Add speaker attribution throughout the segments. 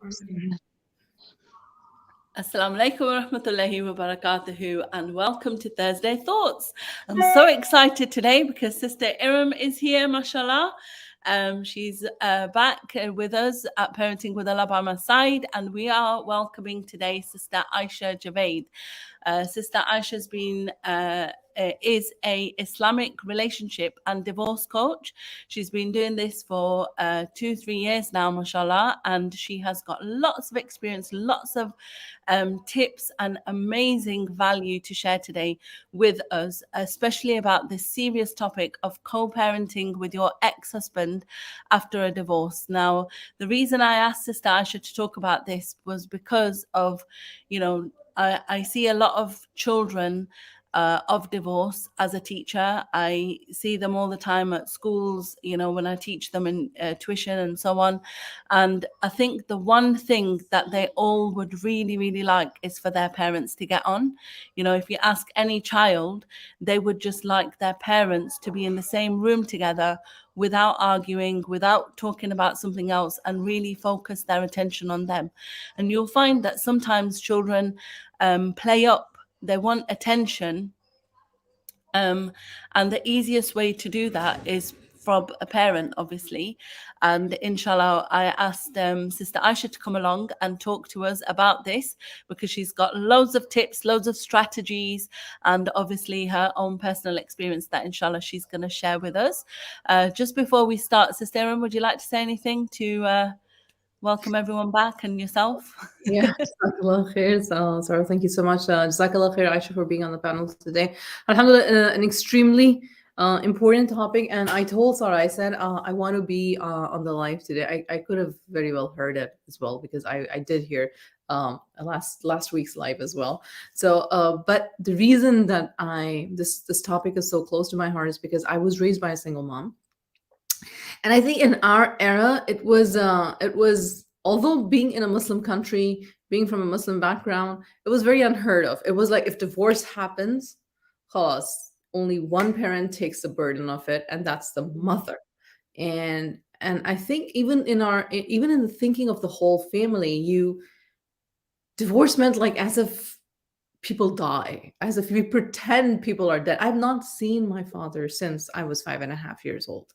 Speaker 1: Assalamu alaikum wa rahmatullahi wa barakatuhu, and welcome to Thursday Thoughts. I'm so excited today because Sister Iram is here, mashallah. She's back with us at Parenting with Allah by my side, and we are welcoming today Sister Aisha Javed. Sister Aisha's is a Islamic relationship and divorce coach. She's been doing this for 2-3 years now, mashallah, and she has got lots of experience, lots of tips and amazing value to share today with us, especially about this serious topic of co-parenting with your ex-husband after a divorce. Now, the reason I asked Sister Aisha to talk about this was because of, I see a lot of children of divorce as a teacher. I see them all the time at schools, when I teach them in tuition and so on. And I think the one thing that they all would really, really like is for their parents to get on. If you ask any child, they would just like their parents to be in the same room together without arguing, without talking about something else, and really focus their attention on them. And you'll find that sometimes children play up. They want attention, and the easiest way to do that is from a parent, obviously. And inshallah, I asked Sister Aisha to come along and talk to us about this, because she's got loads of tips, loads of strategies, and obviously her own personal experience that inshallah she's going to share with us. Just before we start, Sister Iram, would you like to say anything to welcome everyone back and yourself?
Speaker 2: Yeah, Jazakallah khair. Sarah, thank you so much. Jazakallah khair, Aisha, for being on the panel today. Alhamdulillah, an extremely important topic. And I told Sarah, I said, I want to be on the live today. I could have very well heard it as well, because I did hear last week's live as well. So, but the reason that this topic is so close to my heart is because I was raised by a single mom. And I think in our era, it was, although being in a Muslim country, being from a Muslim background, it was very unheard of. It was like, if divorce happens, khalas, only one parent takes the burden of it, and that's the mother. And I think even in the thinking of the whole family, divorce meant like as if people die, as if we pretend people are dead. I've not seen my father since I was 5.5 years old.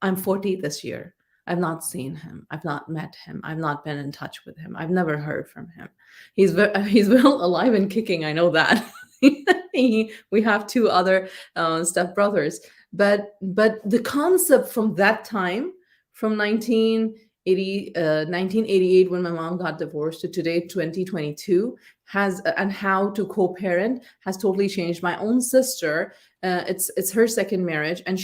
Speaker 2: I'm 40 this year. I've not seen him. I've not met him. I've not been in touch with him. I've never heard from him. He's well alive and kicking. I know that. We have 2 other step brothers, but the concept from that time, from 1988 when my mom got divorced to today, 2022, and how to co-parent has totally changed. My own sister, it's her second marriage, and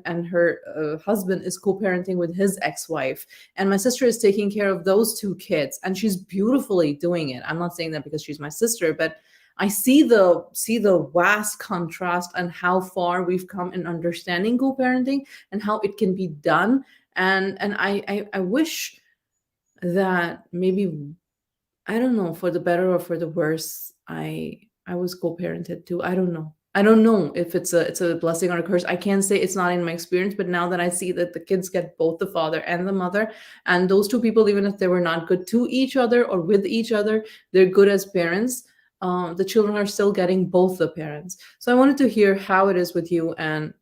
Speaker 2: and her husband is co-parenting with his ex-wife, and my sister is taking care of those 2 kids, and she's beautifully doing it. I'm not saying that because she's my sister, but I see the vast contrast and how far we've come in understanding co-parenting and how it can be done. And I wish that maybe, I don't know, for the better or for the worse, I was co-parented too. I don't know. I don't know if it's a blessing or a curse. I can't say, it's not in my experience, but now that I see that the kids get both the father and the mother, and those 2 people, even if they were not good to each other or with each other, they're good as parents. The children are still getting both the parents. So I wanted to hear how it is with you, and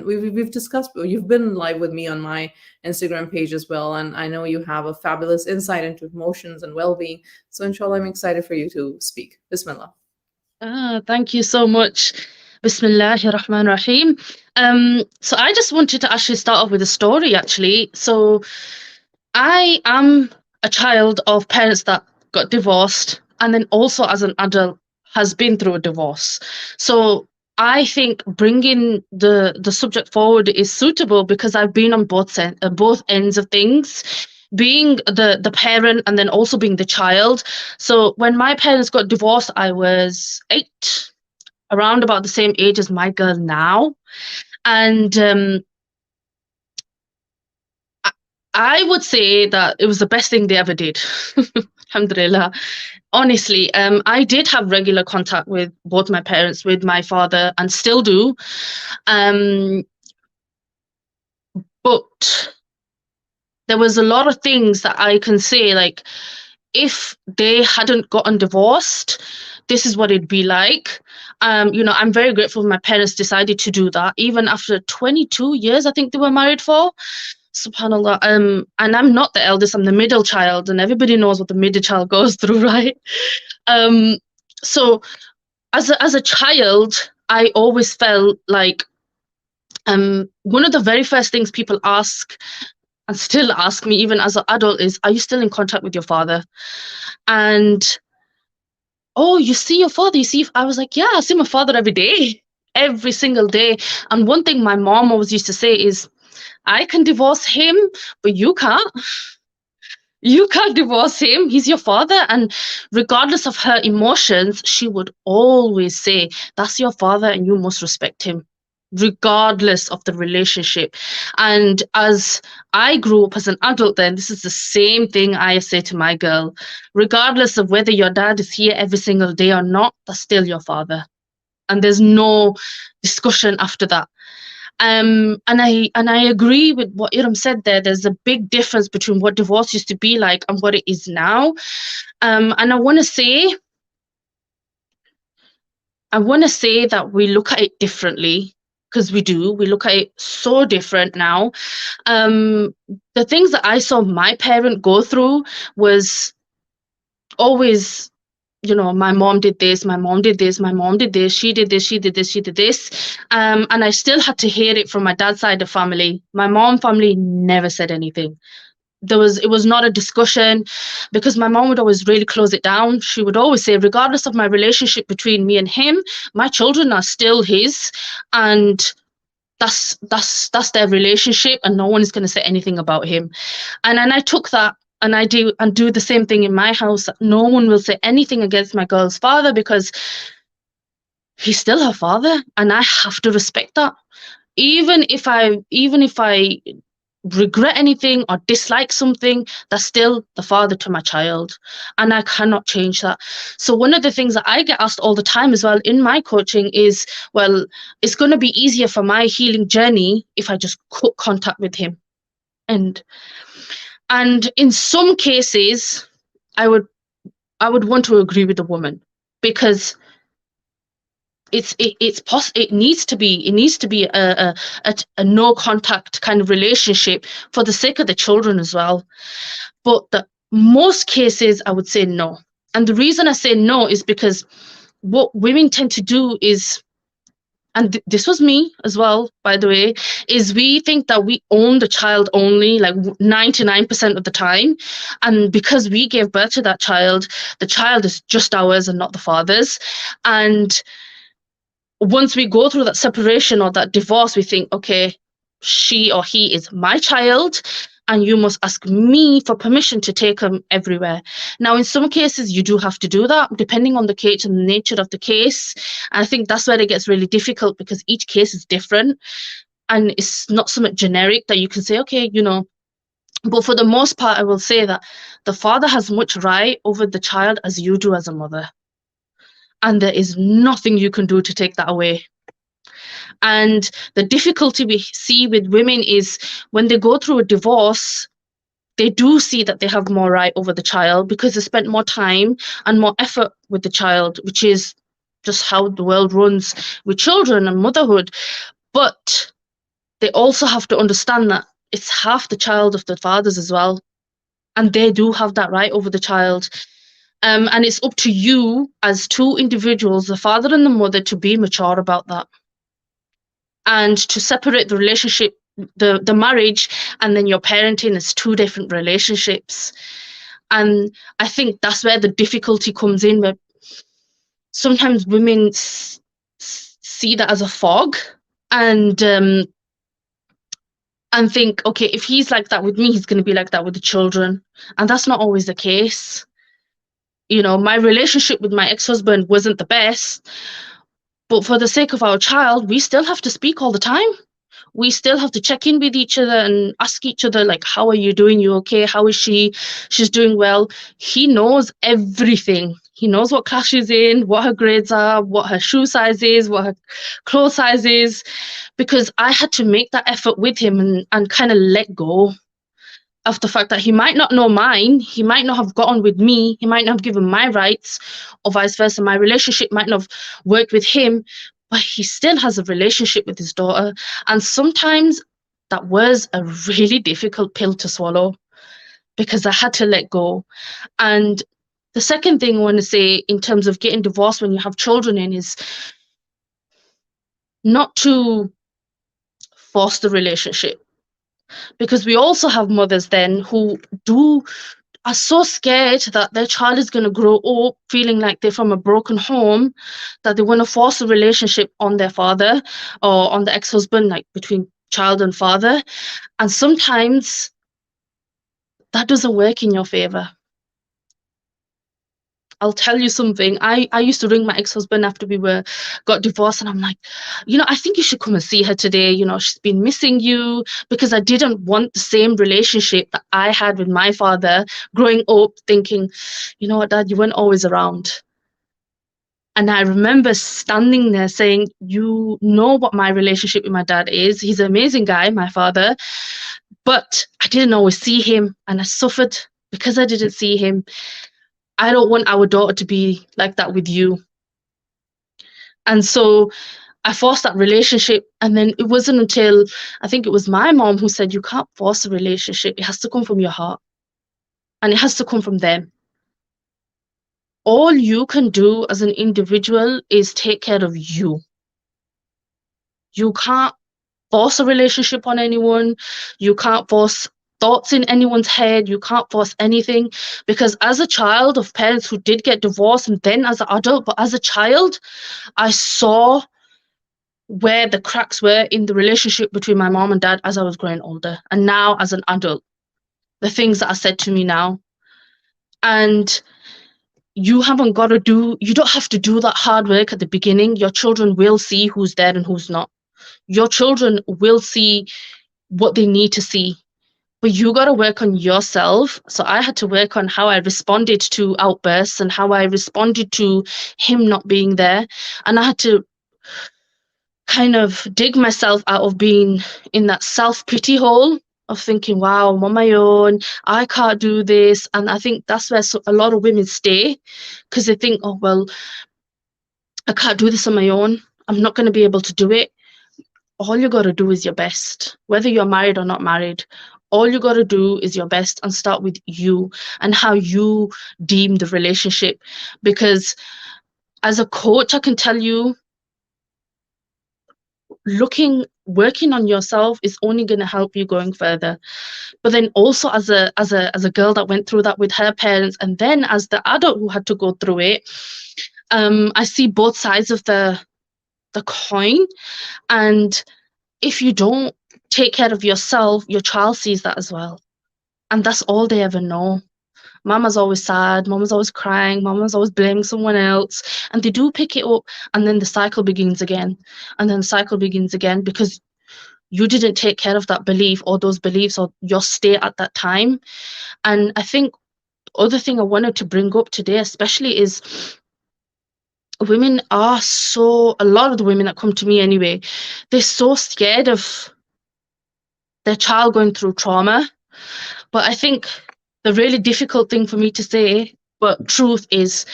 Speaker 2: we've discussed, you've been live with me on my Instagram page as well, and I know you have a fabulous insight into emotions and well-being. So inshallah, I'm excited for you to speak. Bismillah.
Speaker 3: Thank you so much. Bismillahir Rahmanir Rahim. So I just wanted to actually start off with a story, actually. So I am a child of parents that got divorced, and then also as an adult has been through a divorce. So I think bringing the subject forward is suitable because I've been on both ends of things, being the parent and then also being the child. So when my parents got divorced, I was 8, around about the same age as my girl now. And I would say that it was the best thing they ever did. Alhamdulillah. Honestly, I did have regular contact with both my parents, with my father, and still do. But there was a lot of things that I can say, like, if they hadn't gotten divorced, this is what it'd be like. You know, I'm very grateful my parents decided to do that, even after 22 years, I think they were married for. Subhanallah. And I'm not the eldest, I'm the middle child, and everybody knows what the middle child goes through, right? So as a child, I always felt like one of the very first things people ask and still ask me, even as an adult, is, are you still in contact with your father? And, oh, you see your father? I was like, yeah, I see my father every day, every single day. And one thing my mom always used to say is, I can divorce him, but you can't. You can't divorce him. He's your father. And regardless of her emotions, she would always say, that's your father and you must respect him, regardless of the relationship. And as I grew up as an adult, then this is the same thing I say to my girl. Regardless of whether your dad is here every single day or not, that's still your father. And there's no discussion after that. And I agree with what Iram said there. There's a big difference between what divorce used to be like and what it is now. And I want to say that we look at it differently, because we do. We look at it so different now. The things that I saw my parent go through was always, you know, my mom did this, my mom did this, my mom did this, she did this, she did this, she did this. And I still had to hear it from my dad's side of family. My mom family never said anything. It was not a discussion, because my mom would always really close it down. She would always say, regardless of my relationship between me and him, my children are still his, and that's their relationship, and no one is going to say anything about him. And I took that, and I do the same thing in my house. No one will say anything against my girl's father, because he's still her father, and I have to respect that. Even if I regret anything or dislike something, that's still the father to my child, and I cannot change that. So one of the things that I get asked all the time as well in my coaching is, well, it's going to be easier for my healing journey if I just cut contact with him. And in some cases, I would want to agree with the woman, because it needs to be a no contact kind of relationship for the sake of the children as well. But the most cases, I would say no. And the reason I say no is because what women tend to do is, and this was me as well, by the way, is we think that we own the child only, like 99% of the time. And because we gave birth to that child, the child is just ours and not the father's. And once we go through that separation or that divorce, we think, okay, she or he is my child, and you must ask me for permission to take him everywhere. Now, in some cases, you do have to do that, depending on the case and the nature of the case. And I think that's where it gets really difficult, because each case is different, and it's not something generic that you can say, okay, you know. But for the most part, I will say that the father has much right over the child as you do as a mother. And there is nothing you can do to take that away. And the difficulty we see with women is when they go through a divorce, they do see that they have more right over the child, because they spent more time and more effort with the child, which is just how the world runs with children and motherhood. But they also have to understand that it's half the child of the fathers as well. And they do have that right over the child. And it's up to you as two individuals, the father and the mother, to be mature about that, and to separate the relationship, the marriage, and then your parenting as two different relationships. And I think that's where the difficulty comes in, where sometimes women see that as a fog, and think, okay, if he's like that with me, he's going to be like that with the children. And that's not always the case. You know, my relationship with my ex-husband wasn't the best, but for the sake of our child, we still have to speak all the time. We still have to check in with each other and ask each other, like, how are you doing? You okay? How is she? She's doing well. He knows everything. He knows what class she's in, what her grades are, what her shoe size is, what her clothes size is, because I had to make that effort with him and kind of let go. of the fact that he might not know mine, he might not have gotten with me, he might not have given my rights, or vice versa. My relationship might not have worked with him, but he still has a relationship with his daughter. And sometimes that was a really difficult pill to swallow, because I had to let go. And the second thing I want to say in terms of getting divorced when you have children in is not to force the relationship, because we also have mothers then who are so scared that their child is going to grow up feeling like they're from a broken home, that they want to force a relationship on their father or on the ex-husband, like between child and father. And sometimes that doesn't work in your favor. I'll tell you something. I used to ring my ex-husband after we got divorced, and I'm like, I think you should come and see her today. She's been missing you, because I didn't want the same relationship that I had with my father growing up, thinking, you know what, Dad, you weren't always around. And I remember standing there saying, you know what my relationship with my dad is. He's an amazing guy, my father, but I didn't always see him, and I suffered because I didn't see him. I don't want our daughter to be like that with you. And so I forced that relationship. And then it wasn't until, I think it was my mom who said, you can't force a relationship. It has to come from your heart. And it has to come from them. All you can do as an individual is take care of you. You can't force a relationship on anyone. You can't force thoughts in anyone's head. You can't force anything, because as a child of parents who did get divorced, and then as an adult, but as a child, I saw where the cracks were in the relationship between my mom and dad as I was growing older. And now as an adult, the things that are said to me now. And you don't have to do that hard work at the beginning. Your children will see who's there and who's not. Your children will see what they need to see. But you got to work on yourself. So I had to work on how I responded to outbursts and how I responded to him not being there. And I had to kind of dig myself out of being in that self-pity hole of thinking, wow, I'm on my own, I can't do this. And I think that's where a lot of women stay, because they think, oh, well, I can't do this on my own. I'm not going to be able to do it. All you got to do is your best, whether you're married or not married. All you got to do is your best, and start with you and how you deem the relationship. Because as a coach, I can tell you, working on yourself is only going to help you going further. But then also as a girl that went through that with her parents, and then as the adult who had to go through it, I see both sides of the coin. And if you don't take care of yourself, your child sees that as well. And that's all they ever know. Mama's always sad, mama's always crying, mama's always blaming someone else. And they do pick it up, and then the cycle begins again. And then the cycle begins again, because you didn't take care of that belief or those beliefs or your state at that time. And I think the other thing I wanted to bring up today especially is a lot of the women that come to me anyway, they're so scared of their child going through trauma. But I think the really difficult thing for me to say, but truth is,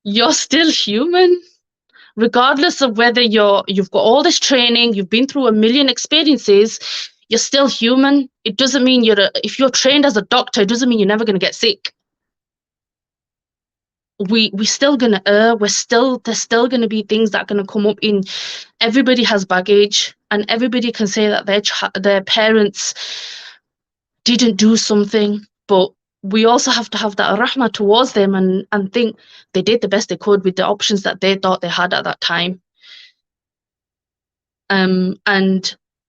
Speaker 3: you're still human. Regardless of whether you've got all this training, you've been through a million experiences, you're still human. It doesn't mean if you're trained as a doctor, it doesn't mean you're never going to get sick. We're still going to err. There's still going to be things that are going to come up in. Everybody has baggage, and everybody can say that their parents didn't do something, but we also have to have that rahmah towards them and think they did the best they could with the options that they thought they had at that time.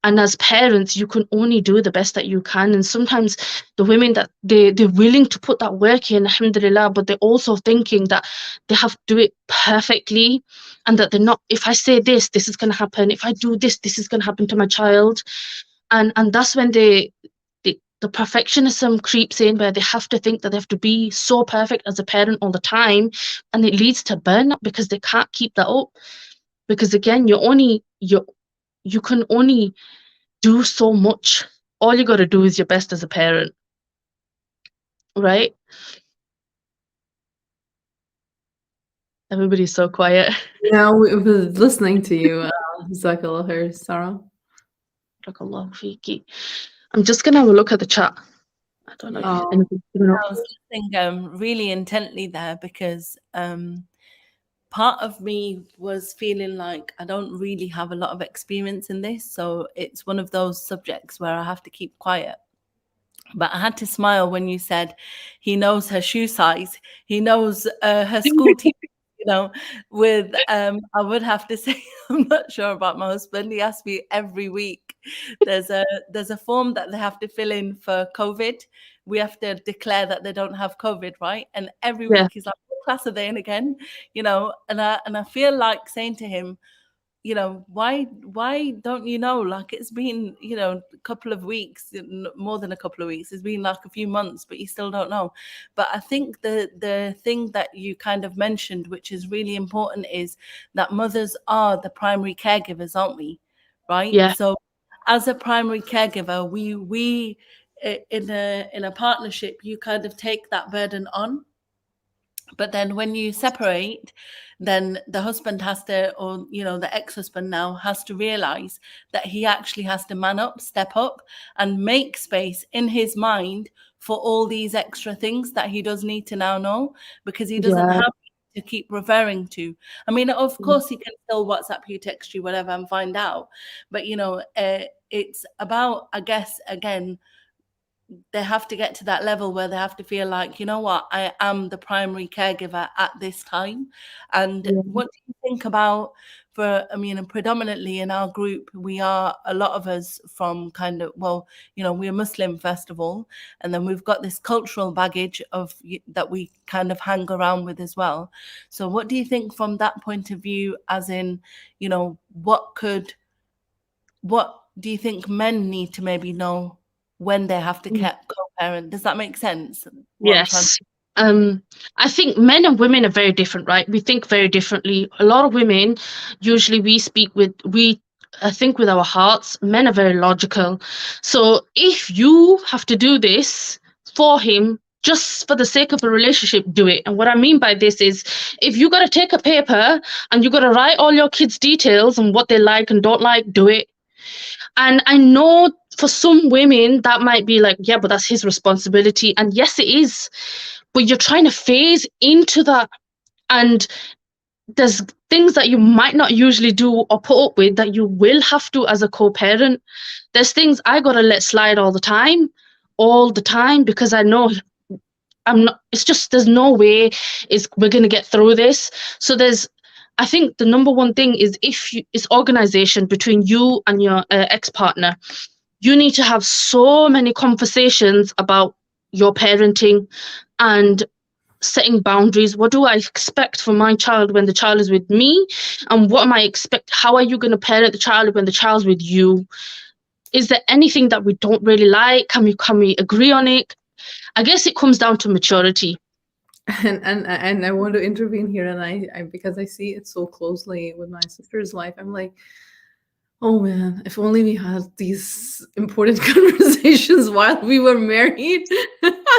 Speaker 3: And as parents, you can only do the best that you can. And sometimes the women that they're willing to put that work in, alhamdulillah, but they're also thinking that they have to do it perfectly, and that they're not, if I say this is going to happen. If I do this is going to happen to my child. And that's when the perfectionism creeps in, where they have to think that they have to be so perfect as a parent all the time, and it leads to burnout because they can't keep that up. Because again, you can only do so much all you got to do is your best as a parent, right? Everybody's so quiet.
Speaker 2: Yeah, we were listening to you, Jazakallah khair, Sarah.
Speaker 3: Barakallahu feeki. I'm just gonna have a look at the chat. I don't know if
Speaker 2: Oh.
Speaker 3: anything's coming up.
Speaker 1: I was listening really intently there because part of me was feeling like I don't really have a lot of experience in this, so it's one of those subjects where I have to keep quiet. But I had to smile when you said he knows her shoe size, he knows her school teacher. With I would have to say I'm not sure about my husband. He asks me every week. There's a form that they have to fill in for COVID. We have to declare that they don't have COVID, right? And every
Speaker 3: Yeah.
Speaker 1: week he's like, "What class are they in again?" And I feel like saying to him, why don't you know? Like, it's been, a couple of weeks, more than a couple of weeks. It's been like a few months, but you still don't know. But I think the thing that you kind of mentioned, which is really important, is that mothers are the primary caregivers, aren't we? Right?
Speaker 3: Yeah.
Speaker 1: So as a primary caregiver, we in a partnership, you kind of take that burden on. But then when you separate, then the husband has to, or the ex-husband now has to realize that he actually has to man up, step up, and make space in his mind for all these extra things that he does need to now know, because he doesn't
Speaker 3: Yeah.
Speaker 1: have to keep referring to. I mean, of course he can still WhatsApp you, text you, whatever, and find out. But it's about, I guess, again, they have to get to that level where they have to feel like, you know what, I am the primary caregiver at this time. And
Speaker 3: Yeah.
Speaker 1: what do you think about, and predominantly in our group, we are, a lot of us from kind of, we're Muslim, first of all, and then we've got this cultural baggage that we kind of hang around with as well. So what do you think from that point of view, as in, what do you think men need to maybe know when they have to co-parent? Does that make sense?
Speaker 3: Yes. I think men and women are very different, right? We think very differently. A lot of women, usually I think with our hearts. Men are very logical. So if you have to do this for him, just for the sake of a relationship, do it. And what I mean by this is, if you got to take a paper and you got to write all your kids' details and what they like and don't like, do it. And I know for some women that might be like, yeah, but that's his responsibility. And yes, it is. But you're trying to phase into that. And there's things that you might not usually do or put up with that you will have to as a co-parent. There's things I got to let slide all the time, because I know I'm not, it's just, there's no way we're going to get through this. So I think the number one thing is, it's organization between you and your ex-partner. You need to have so many conversations about your parenting and setting boundaries. What do I expect from my child when the child is with me? And what am I how are you going to parent the child when the child's with you? Is there anything that we don't really like? Can we agree on it? I guess it comes down to maturity.
Speaker 2: And I want to intervene here, and I because I see it so closely with my sister's life. I'm like, oh man, if only we had these important conversations while we were married.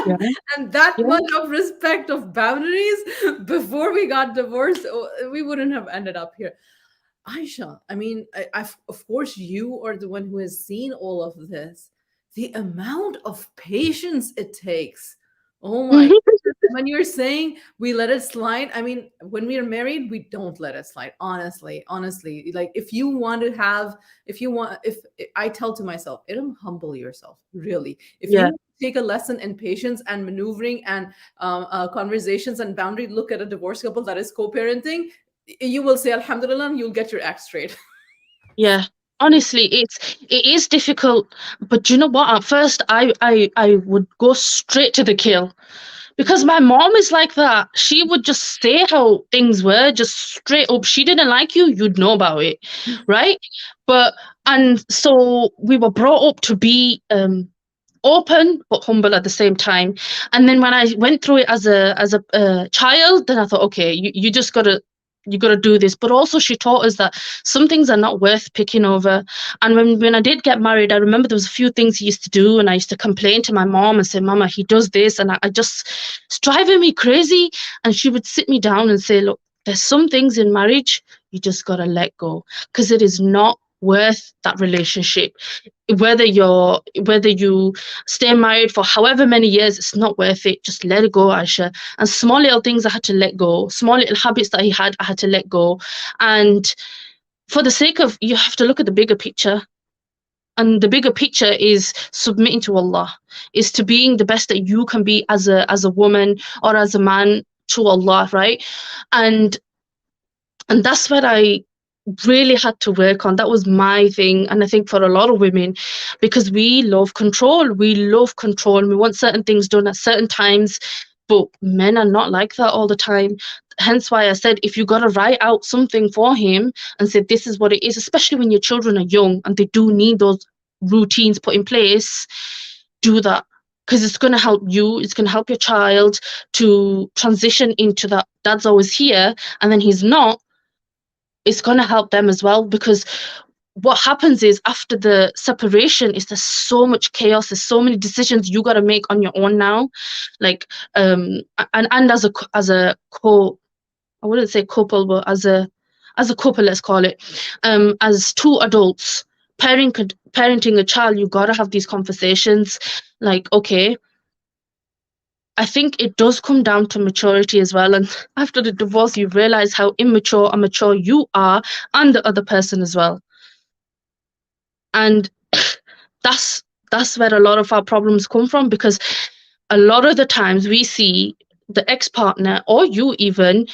Speaker 3: Yeah.
Speaker 2: And that
Speaker 3: Yeah.
Speaker 2: much of respect, of boundaries before we got divorced, we wouldn't have ended up here. Aisha, I mean, of course, you are the one who has seen all of this. The amount of patience it takes. Oh my goodness. When you're saying we let it slide, I mean, when we are married, we don't let it slide. Honestly, like if I tell to myself, Iram, humble yourself, really. If
Speaker 3: Yeah.
Speaker 2: you take a lesson in patience and maneuvering and conversations and boundary, look at a divorced couple that is co-parenting, you will say Alhamdulillah, and you'll get your act straight.
Speaker 3: Yeah. Honestly, it is difficult, but you know what? At first, I would go straight to the kill, because my mom is like that. She would just say how things were, just straight up. She didn't like you, you'd know about it, right? And so we were brought up to be open but humble at the same time. And then when I went through it as a child, then I thought, okay, you just gotta you got to do this. But also she taught us that some things are not worth picking over. And when I did get married, I remember there was a few things he used to do, and I used to complain to my mom and say, Mama, he does this, and I just, it's driving me crazy. And she would sit me down and say, look, there's some things in marriage you just got to let go, because it is not worth that relationship. Whether you stay married for however many years, it's not worth it. Just let it go, Aisha. And small little things I had to let go, small little habits that he had, I had to let go. And for the sake of, you have to look at the bigger picture. And the bigger picture is submitting to Allah, is to being the best that you can be as a woman or as a man to Allah, right? And that's what I really had to work on. That was my thing. And I think for a lot of women, because we love control, and we want certain things done at certain times, but men are not like that all the time. Hence why I said, if you got to write out something for him and say this is what it is, especially when your children are young and they do need those routines put in place, do that. Because it's going to help you, it's going to help your child to transition into that dad's always here and then he's not. It's going to help them as well, because what happens is after the separation is there's so much chaos, there's so many decisions you got to make on your own now, like and as a co, I wouldn't say couple, but as a couple, let's call it, as two adults parenting a child, you got to have these conversations. Like, okay, I think it does come down to maturity as well. And after the divorce, you realize how immature and mature you are and the other person as well. And that's where a lot of our problems come from, because a lot of the times we see the ex-partner, or you even,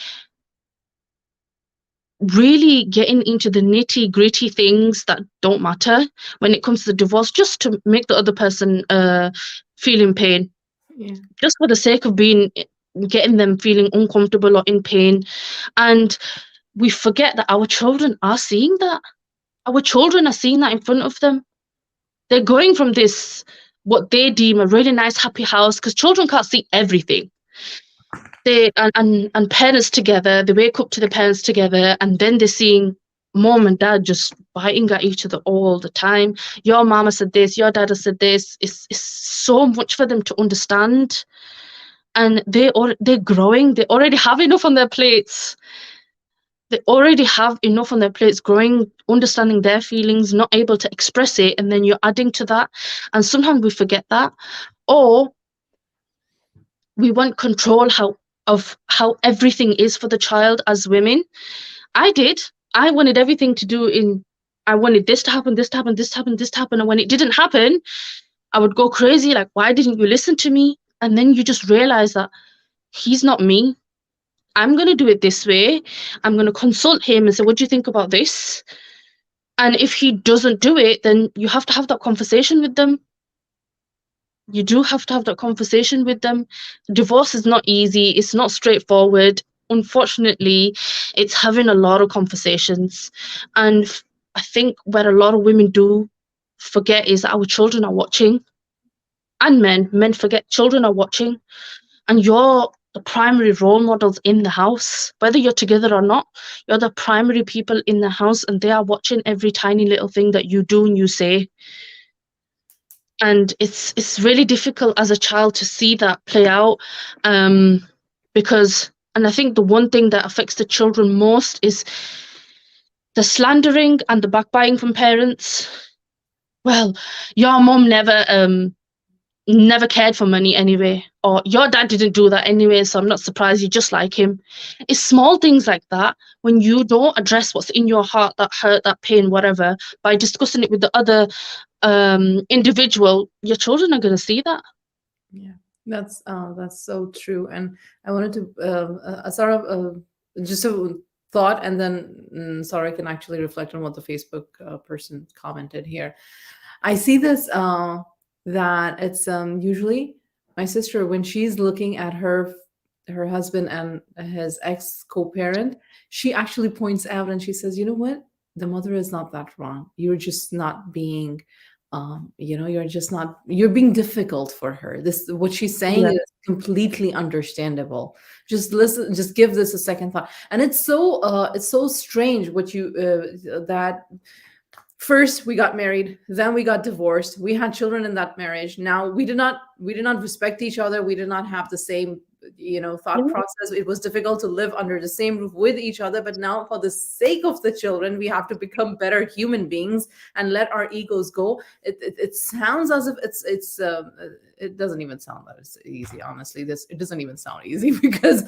Speaker 3: really getting into the nitty-gritty things that don't matter when it comes to the divorce, just to make the other person feel in pain.
Speaker 2: Yeah.
Speaker 3: Just for the sake of getting them feeling uncomfortable or in pain. And we forget that our children are seeing that. Our children are seeing that in front of them. They're going from this, what they deem a really nice, happy house, because children can't see everything. They and parents together, they wake up to the parents together, and then they're seeing mom and dad just biting at each other all the time. Your mama said this, your dad has said this. It's so much for them to understand. And they're growing. They already have enough on their plates. Growing, understanding their feelings, not able to express it, and then you're adding to that. And sometimes we forget that. Or we want control of how everything is for the child as women. I wanted everything to do I wanted this to happen, this to happen, this to happen, this to happen. And when it didn't happen, I would go crazy, like, why didn't you listen to me? And then you just realize that he's not me. I'm going to do it this way. I'm going to consult him and say, what do you think about this? And if he doesn't do it, then you have to have that conversation with them. You do have to have that conversation with them. Divorce is not easy. It's not straightforward. Unfortunately, it's having a lot of conversations. And I think where a lot of women do forget is that our children are watching. And men forget children are watching. And you're the primary role models in the house. Whether you're together or not, you're the primary people in the house, and they are watching every tiny little thing that you do and you say. And it's really difficult as a child to see that play out, because, and I think the one thing that affects the children most is the slandering and the backbiting from parents. Well, your mom never cared for money anyway, or your dad didn't do that anyway, so I'm not surprised, you're just like him. It's small things like that, when you don't address what's in your heart, that hurt, that pain, whatever, by discussing it with the other individual, your children are going to see that.
Speaker 2: Yeah, that's so true. And I wanted to Sarah, just a thought, and then Sarah can actually reflect on what the Facebook person commented here. I see this that it's usually my sister, when she's looking at her husband and his ex co-parent, she actually points out and she says, you know what, the mother is not that wrong, you're just not being you're just not, you're being difficult for her. This, what she's saying
Speaker 3: Yeah.
Speaker 2: is completely understandable. Just listen, just give this a second thought. And it's so strange what you that first we got married, then we got divorced, we had children in that marriage. Now we did not respect each other, we did not have the same thought
Speaker 3: Yeah.
Speaker 2: process. It was difficult to live under the same roof with each other, but now for the sake of the children we have to become better human beings and let our egos go. It sounds as if it doesn't even sound that it's easy, honestly. It doesn't even sound easy because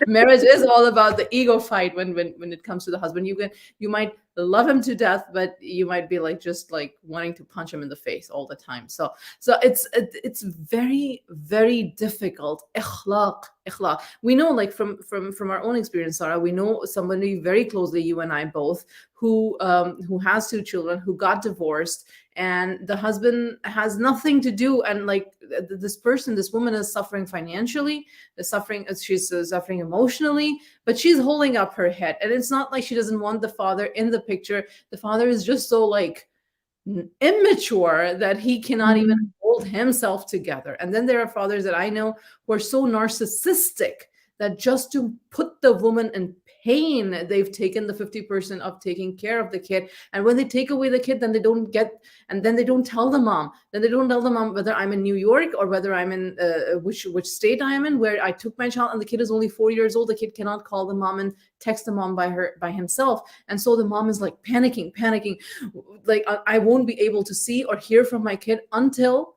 Speaker 2: marriage is all about the ego fight. When it comes to the husband, you might love him to death, but you might be like just like wanting to punch him in the face all the time. So it's very, very difficult. Ikhlaq. We know, like from our own experience, Sarah, we know somebody very closely, you and I both, who has two children, who got divorced, and the husband has nothing to do, and like this woman is suffering financially, she's suffering emotionally, but she's holding up her head. And it's not like she doesn't want the father in the picture. The father is just so like immature that he cannot even hold himself together. And then there are fathers that I know who are so narcissistic that just to put the woman in pain, they've taken the 50% of taking care of the kid. And when they take away the kid, then they don't tell the mom. Then they don't tell the mom whether I'm in New York or whether I'm in which state I am in, where I took my child, and the kid is only 4 years old. The kid cannot call the mom and text the mom by himself. And so the mom is like panicking, like I won't be able to see or hear from my kid until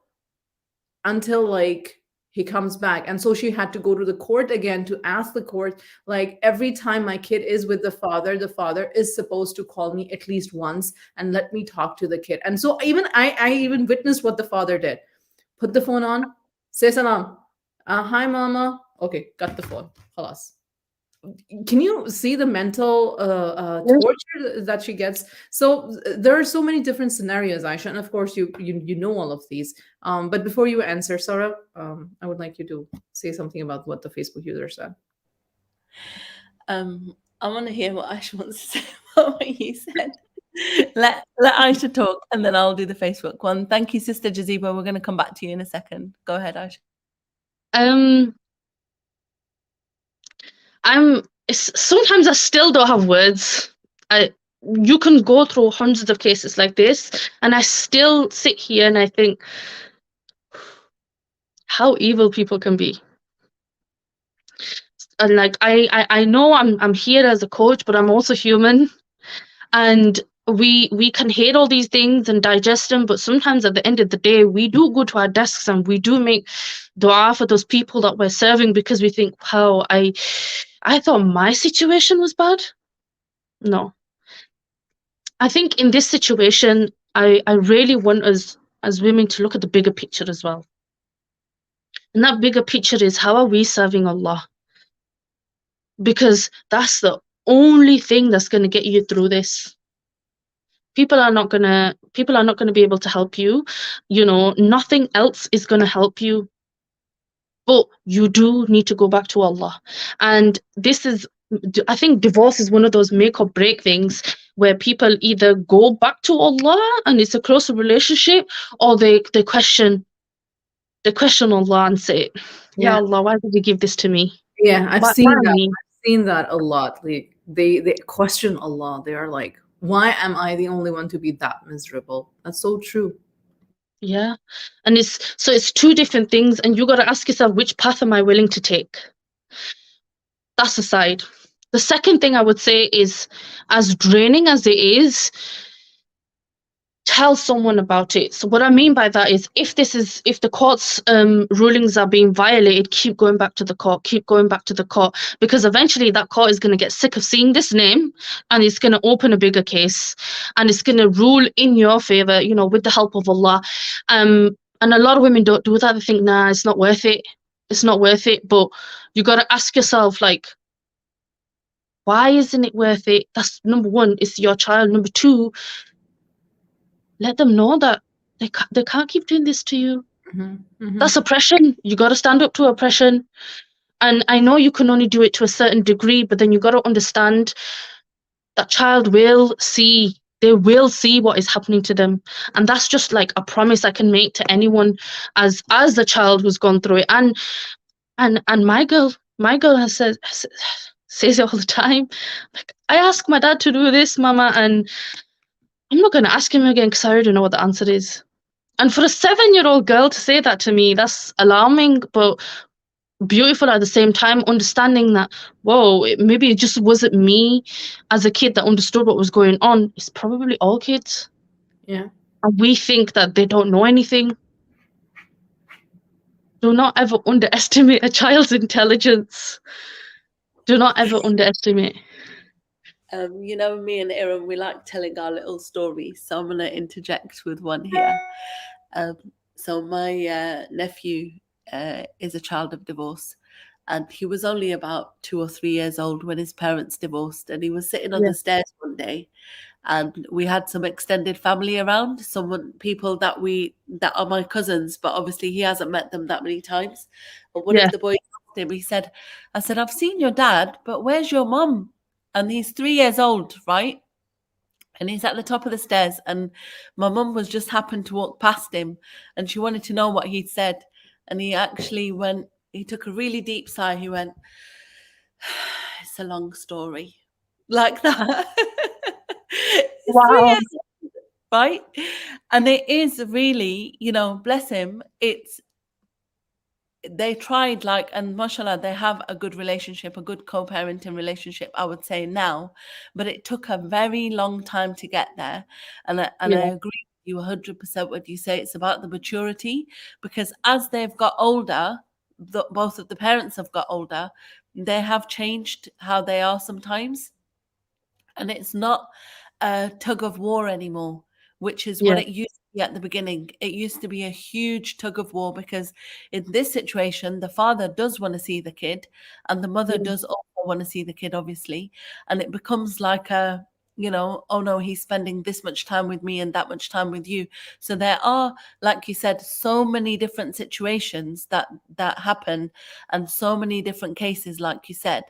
Speaker 2: like he comes back. And so she had to go to the court again to ask the court, like, every time my kid is with the father is supposed to call me at least once and let me talk to the kid. And so even I even witnessed what the father did. Put the phone on, say salam, hi mama, okay, got the phone, khalas. Can you see the mental torture that she gets? So there are so many different scenarios, Aisha, and of course you know all of these. But before you answer, Sarah, I would like you to say something about what the Facebook user said.
Speaker 1: I want to hear what Aisha wants to say about what you said. Let Aisha talk, and then I'll do the Facebook one. Thank you, Sister Jaziba. We're going to come back to you in a second. Go ahead, Aisha.
Speaker 3: Sometimes I still don't have words. You can go through hundreds of cases like this, and I still sit here and I think how evil people can be. And like I know I'm here as a coach, but I'm also human, and we can hate all these things and digest them, but sometimes at the end of the day we do go to our desks and we do make dua for those people that we're serving, because we think, wow, I thought my situation was bad. No, I think in this situation I really want us as women to look at the bigger picture as well. And that bigger picture is, how are we serving Allah? Because that's the only thing that's going to get you through this. People are not going to be able to help you. Nothing else is going to help you. But you do need to go back to Allah. And I think divorce is one of those make or break things where people either go back to Allah and it's a closer relationship, or they question Allah and say,
Speaker 2: Yeah.
Speaker 3: Ya Allah, why did you give this to me?
Speaker 2: Yeah, I've
Speaker 3: Why
Speaker 2: seen that.
Speaker 3: me?
Speaker 2: I've seen that a lot. Like they question Allah. They are like, why am I the only one to be that miserable? That's so true.
Speaker 3: Yeah. And it's two different things, and you got to ask yourself, which path am I willing to take? That's the side. The second thing I would say is, as draining as it is, tell someone about it. So what I mean by that is, if the court's rulings are being violated, keep going back to the court, because eventually that court is going to get sick of seeing this name, and it's going to open a bigger case, and it's going to rule in your favor, with the help of Allah. And a lot of women don't do that. They think, nah, it's not worth it. But you got to ask yourself, like, why isn't it worth it? That's number one. It's your child. Number two, let them know that they can't keep doing this to you.
Speaker 2: Mm-hmm. Mm-hmm.
Speaker 3: That's oppression. You got to stand up to oppression. And I know you can only do it to a certain degree, but then you got to understand that child will see they will see what is happening to them. And that's just like a promise I can make to anyone as a child who's gone through it. And my girl says it all the time. Like, I ask my dad to do this, mama, and I'm not going to ask him again because I already know what the answer is. And for a 7-year-old girl to say that to me, that's alarming, but beautiful at the same time, understanding that, whoa, maybe it just wasn't me as a kid that understood what was going on. It's probably all kids.
Speaker 2: Yeah.
Speaker 3: And we think that they don't know anything. Do not ever underestimate a child's intelligence. Do not ever underestimate.
Speaker 1: You know, me and Iram, we like telling our little stories, so I'm going to interject with one here. So my nephew is a child of divorce, and he was only about 2 or 3 years old when his parents divorced, and he was sitting on the stairs one day, and we had some extended family around, people that are my cousins, but obviously he hasn't met them that many times. But one of the boys asked him, I said, I've seen your dad, but where's your mum? And he's 3 years old, right? And he's at the top of the stairs, and my mum was just happened to walk past him, and she wanted to know what he'd said. And he actually he took a really deep sigh. He went, it's a long story. Like that. It's 3 years old, right? And it is really, bless him, they tried, and mashallah, they have a good relationship, a good co-parenting relationship, I would say now, but it took a very long time to get there. And I agree with you 100% what you say. It's about the maturity, because as they've got older, both of the parents have got older, they have changed how they are sometimes. And it's not a tug of war anymore, which is what it used to be at the beginning. It used to be a huge tug of war, because in this situation, the father does want to see the kid, and the mother does also want to see the kid, obviously. And it becomes like oh no, he's spending this much time with me and that much time with you. So there are, like you said, so many different situations that happen, and so many different cases, like you said.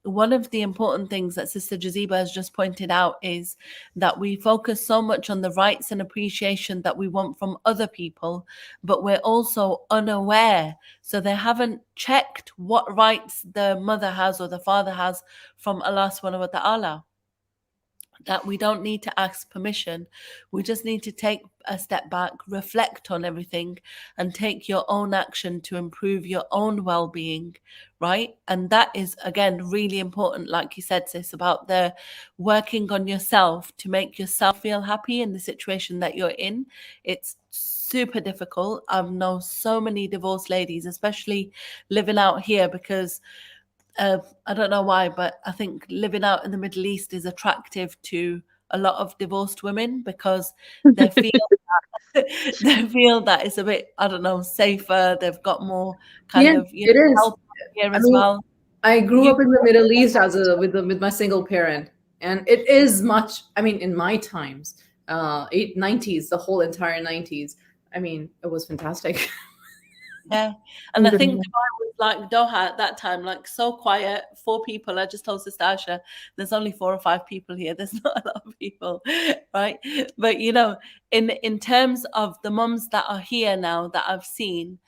Speaker 1: One of the important things that Sister Jaziba has just pointed out is that we focus so much on the rights and appreciation that we want from other people, but we're also unaware. So they haven't checked what rights the mother has or the father has from Allah subhanahu wa ta'ala. That we don't need to ask permission. We just need to take a step back, reflect on everything, and take your own action to improve your own well-being, right? And that is, again, really important. Like you said, sis, about the working on yourself to make yourself feel happy in the situation that you're in. It's super difficult. I've known so many divorced ladies, especially living out here, because I don't know why, but I think living out in the Middle East is attractive to a lot of divorced women, because they feel that it's a bit, I don't know, safer. They've got more kind of
Speaker 2: it is.
Speaker 1: help here as
Speaker 2: mean,
Speaker 1: well.
Speaker 2: I grew up in the Middle East with my single parent, and it is much. I mean, in my times, 90s, the whole entire 90s. I mean, it was fantastic.
Speaker 1: Yeah, and I think Dubai was like Doha at that time, like so quiet, 4 people. I just told Sister Asha, there's only 4 or 5 people here. There's not a lot of people, right? But in terms of the mums that are here now that I've seen,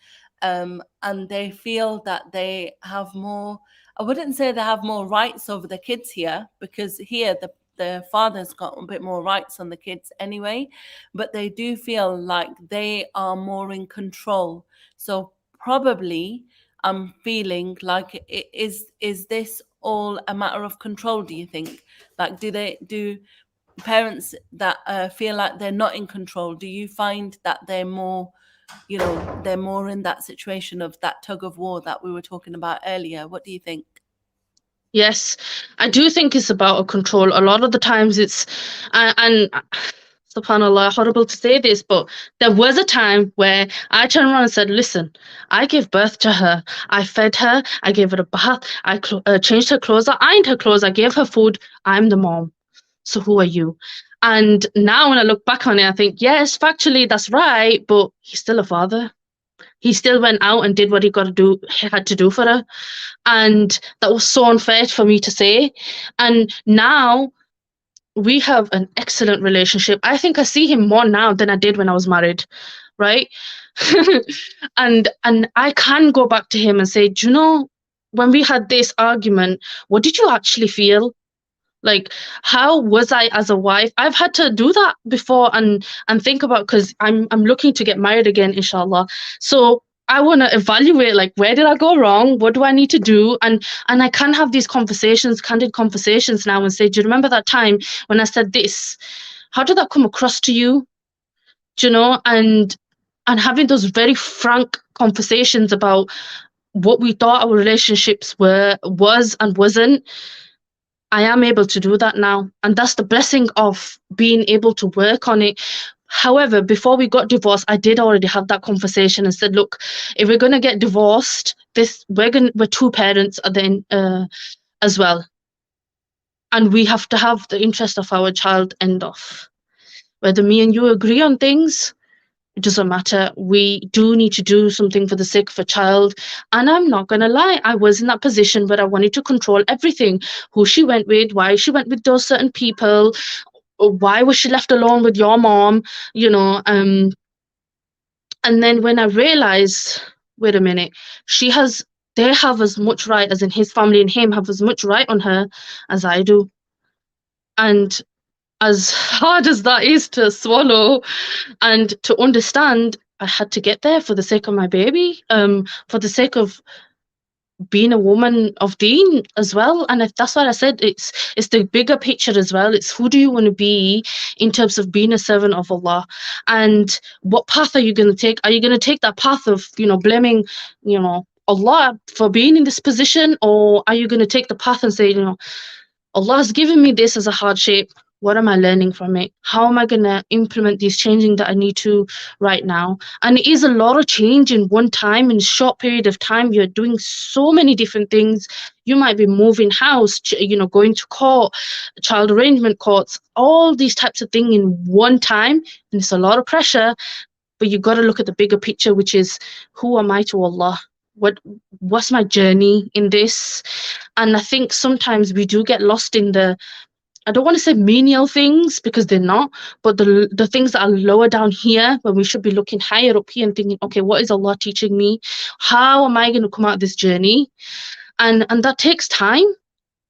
Speaker 1: and they feel that they have more. I wouldn't say they have more rights over the kids here, because here the father's got a bit more rights on the kids anyway, but they do feel like they are more in control. So probably I'm feeling like is this all a matter of control, do you think? Like, do parents that feel like they're not in control, do you find that they're more in that situation of that tug of war that we were talking about earlier? What do you think?
Speaker 3: Yes, I do think it's about a control. A lot of the times it's, and subhanAllah, horrible to say this, but there was a time where I turned around and said, listen, I gave birth to her. I fed her. I gave her a bath. I changed her clothes. I ironed her clothes. I gave her food. I'm the mom. So who are you? And now when I look back on it, I think, yes, factually, that's right, but he's still a father. He still went out and did what he had to do for her. And that was so unfair for me to say. And now we have an excellent relationship. I think I see him more now than I did when I was married, right? And I can go back to him and say, do you know, when we had this argument, what did you actually feel? Like, how was I as a wife? I've had to do that before and think about, because I'm looking to get married again, inshallah. So I want to evaluate, like, where did I go wrong? What do I need to do? And I can have these conversations, candid conversations now, and say, do you remember that time when I said this? How did that come across to you? Do you know? And having those very frank conversations about what we thought our relationships was and wasn't. I am able to do that now. And that's the blessing of being able to work on it. However, before we got divorced, I did already have that conversation and said, look, if we're gonna get divorced, we're two parents at the end, as well. And we have to have the interest of our child end off. Whether me and you agree on things, it doesn't matter. We do need to do something for the sake of a child. And I'm not going to lie, I was in that position where I wanted to control everything: who she went with, why she went with those certain people, or why was she left alone with your mom, you know. And then when I realized, wait a minute, they have as much right, as in his family and him have as much right on her as I do. And as hard as that is to swallow and to understand, I had to get there for the sake of my baby, for the sake of being a woman of deen as well. And if that's what I said, it's the bigger picture as well. It's who do you want to be in terms of being a servant of Allah, and what path are you going to take? Are you going to take that path of, you know, blaming, you know, Allah for being in this position, or are you going to take the path and say, you know, Allah has given me this as a hardship. What am I learning from it? How am I going to implement these changing that I need to right now? And it is a lot of change in one time, in a short period of time. You're doing so many different things. You might be moving house, you know, going to court, child arrangement courts, all these types of things in one time. And it's a lot of pressure, but you got to look at the bigger picture, which is, who am I to Allah? What's my journey in this? And I think sometimes we do get lost in the, I don't want to say menial things, because they're not, but the things that are lower down here, when we should be looking higher up here and thinking, okay, what is Allah teaching me? How am I going to come out of this journey? And that takes time.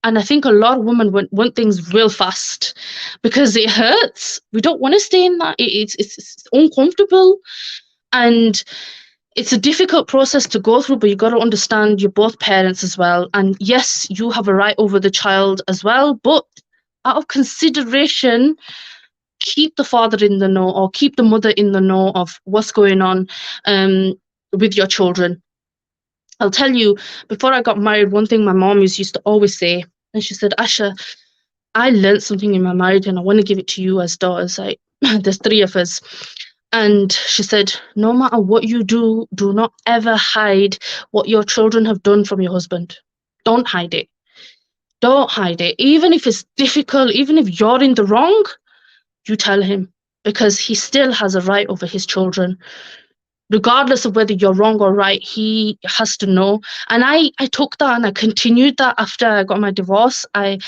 Speaker 3: And I think a lot of women want things real fast because it hurts. We don't want to stay in that. It's uncomfortable. And it's a difficult process to go through, but you got to understand you're both parents as well. And yes, you have a right over the child as well, but out of consideration, keep the father in the know, or keep the mother in the know of what's going on with your children. I'll tell you, before I got married, one thing my mom used to always say, and she said, Asha, I learned something in my marriage and I want to give it to you as daughters. Like, there's three of us. And she said, no matter what you do, do not ever hide what your children have done from your husband. Don't hide it. Don't hide it. Even if it's difficult, even if you're in the wrong, you tell him, because he still has a right over his children. Regardless of whether you're wrong or right, he has to know. And I took that and I continued that after I got my divorce. I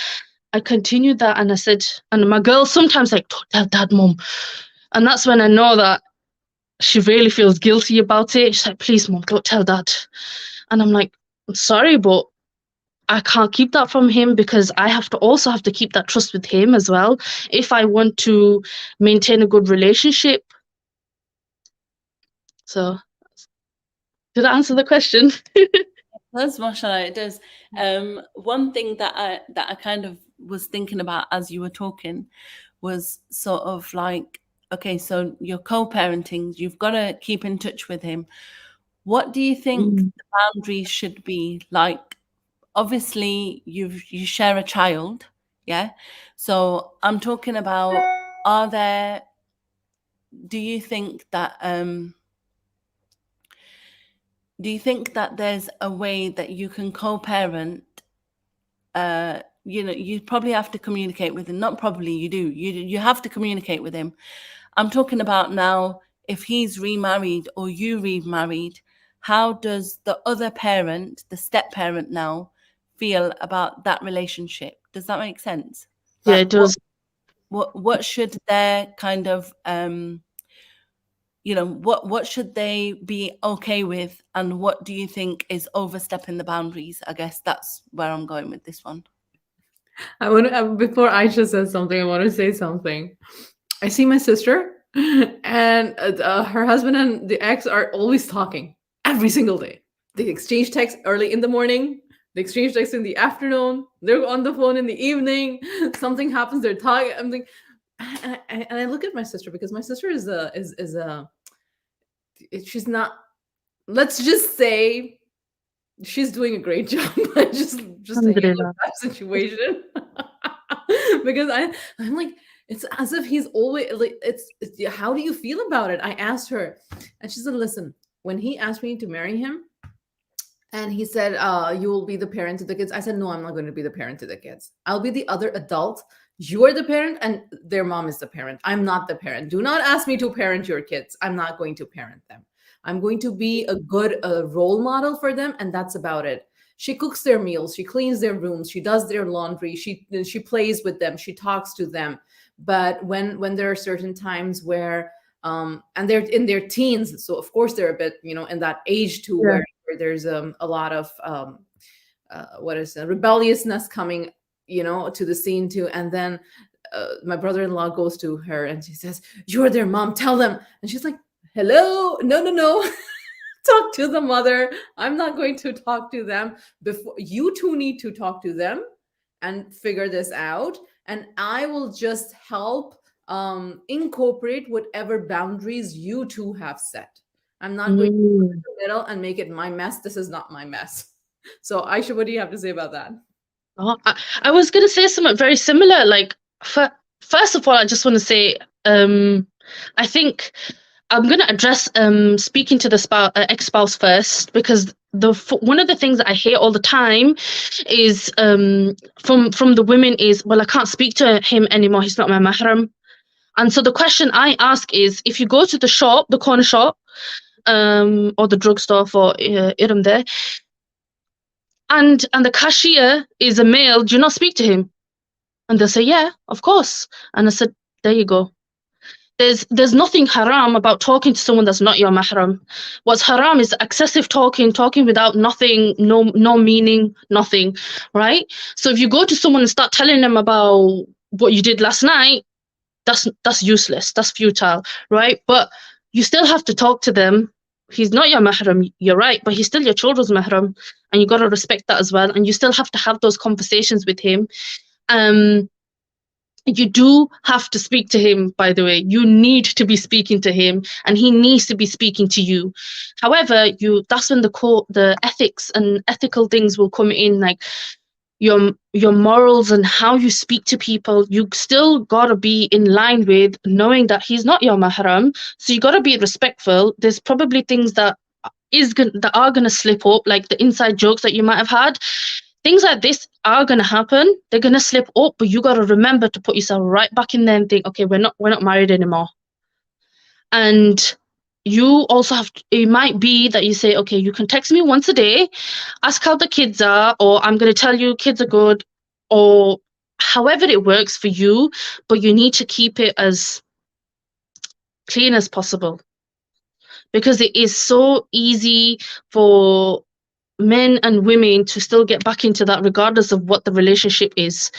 Speaker 3: continued that, and I said, and my girl sometimes like, don't tell dad, mom. And that's when I know that she really feels guilty about it. She's like, please, mom, don't tell dad. And I'm like, I'm sorry, but I can't keep that from him, because I have to keep that trust with him as well if I want to maintain a good relationship. So, did I answer the question?
Speaker 1: It does, mashallah, it does. One thing that I kind of was thinking about as you were talking was sort of like, okay, so you're co-parenting, you've got to keep in touch with him. What do you think the boundaries should be? Like, obviously you share a child, yeah? So I'm talking about, do you think that there's a way that you can co-parent? You know, you probably have to communicate with him. Not probably, you do. You have to communicate with him. I'm talking about now, if he's remarried or you remarried, how does the other parent, the step parent now, feel about that relationship? Does that make sense?
Speaker 3: Yeah,
Speaker 1: Like,
Speaker 3: it does.
Speaker 1: what should their kind of what should they be okay with, and what do you think is overstepping the boundaries? I guess that's where I'm going with this one.
Speaker 2: I want to, before Aisha says something, I want to say something. I see my sister, and her husband and the ex are always talking every single day. They exchange texts early in the morning. They exchange texts in the afternoon. They're on the phone in the evening. Something happens. They're talking. I'm thinking, and I look at my sister, because my sister is she's not. Let's just say she's doing a great job. just handling that situation. Because I'm like, it's as if he's always like, it's how do you feel about it? I asked her, and she said, listen, when he asked me to marry him, and he said, you will be the parent to the kids, I said, no, I'm not going to be the parent to the kids. I'll be the other adult. You're the parent, and their mom is the parent. I'm not the parent. Do not ask me to parent your kids. I'm not going to parent them. I'm going to be a good role model for them, and that's about it. She cooks their meals, she cleans their rooms, she does their laundry, she plays with them, she talks to them. But when there are certain times where and they're in their teens, so of course they're a bit, in that age too, where there's a lot of rebelliousness coming, to the scene too. And then my brother-in-law goes to her and she says, you're their mom, tell them. And she's like, hello, no. Talk to the mother. I'm not going to talk to them. Before you two need to talk to them and figure this out, and I will just help incorporate whatever boundaries you two have set. I'm not going to go in the middle and make it my mess. This is not my mess. So Aisha, what do you have to say about that?
Speaker 3: I was going to say something very similar. Like, first of all, I just want to say, I think I'm going to address speaking to the ex-spouse first, because one of the things that I hear all the time is from the women is, well, I can't speak to him anymore. He's not my mahram. And so the question I ask is, if you go to the shop, the corner shop, or the drugstore for Iram there, and the cashier is a male, do you not speak to him? And they'll say, yeah, of course. And I said, there you go. There's nothing haram about talking to someone that's not your mahram. What's haram is excessive talking without nothing, no meaning, nothing, right? So if you go to someone and start telling them about what you did last night, that's useless, that's futile, right? But you still have to talk to them. He's not your mahram, you're right, but he's still your children's mahram, and you got to respect that as well. And you still have to have those conversations with him. You do have to speak to him, by the way. You need to be speaking to him, and he needs to be speaking to you. However, that's when the ethics and ethical things will come in, like your morals and how you speak to people. You still gotta be in line with knowing that he's not your mahram. So you gotta be respectful. There's probably things that are gonna slip up, like the inside jokes that you might have had. Things like this are gonna happen. They're gonna slip up, but you gotta remember to put yourself right back in there and think, okay, we're not married anymore. And you also it might be that you say, okay, you can text me once a day, ask how the kids are, or I'm gonna tell you kids are good, or however it works for you, but you need to keep it as clean as possible. Because it is so easy for men and women to still get back into that regardless of what the relationship is.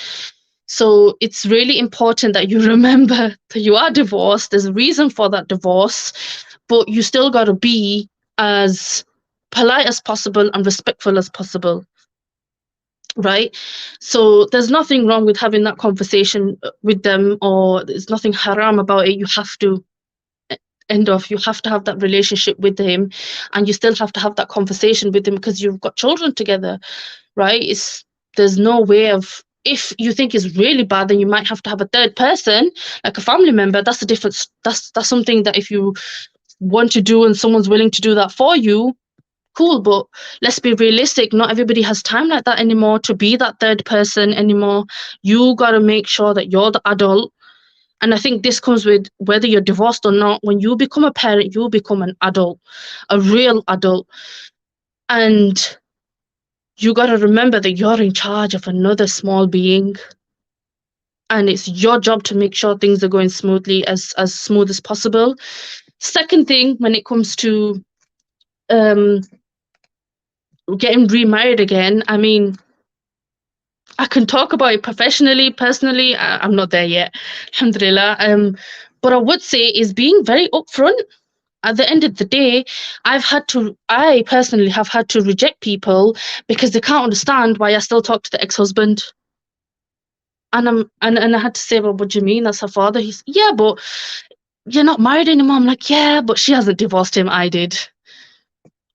Speaker 3: So it's really important that you remember that you are divorced. There's a reason for that divorce, but you still got to be as polite as possible and respectful as possible, right? So there's nothing wrong with having that conversation with them, or there's nothing haram about it. You have to you have to have that relationship with him, and you still have to have that conversation with him, because you've got children together, right? There's no way of, if you think it's really bad, then you might have to have a third person, like a family member. That's a different, that's something that if you want to do and someone's willing to do that for you, cool. But let's be realistic, not everybody has time like that anymore to be that third person anymore. You got to make sure that you're the adult. And I think this comes with whether you're divorced or not. When you become a parent, you become an adult, a real adult. And you got to remember that you're in charge of another small being. and it's your job to make sure things are going smoothly, as smooth as possible. Second thing, when it comes to getting remarried again, I mean, I can talk about it professionally, personally. I'm not there yet, alhamdulillah. But I would say is being very upfront. At the end of the day, I personally have had to reject people because they can't understand why I still talk to the ex-husband. And I had to say, well, what do you mean? That's her father. He's, yeah, but you're not married anymore. I'm like, yeah, but she hasn't divorced him. I did.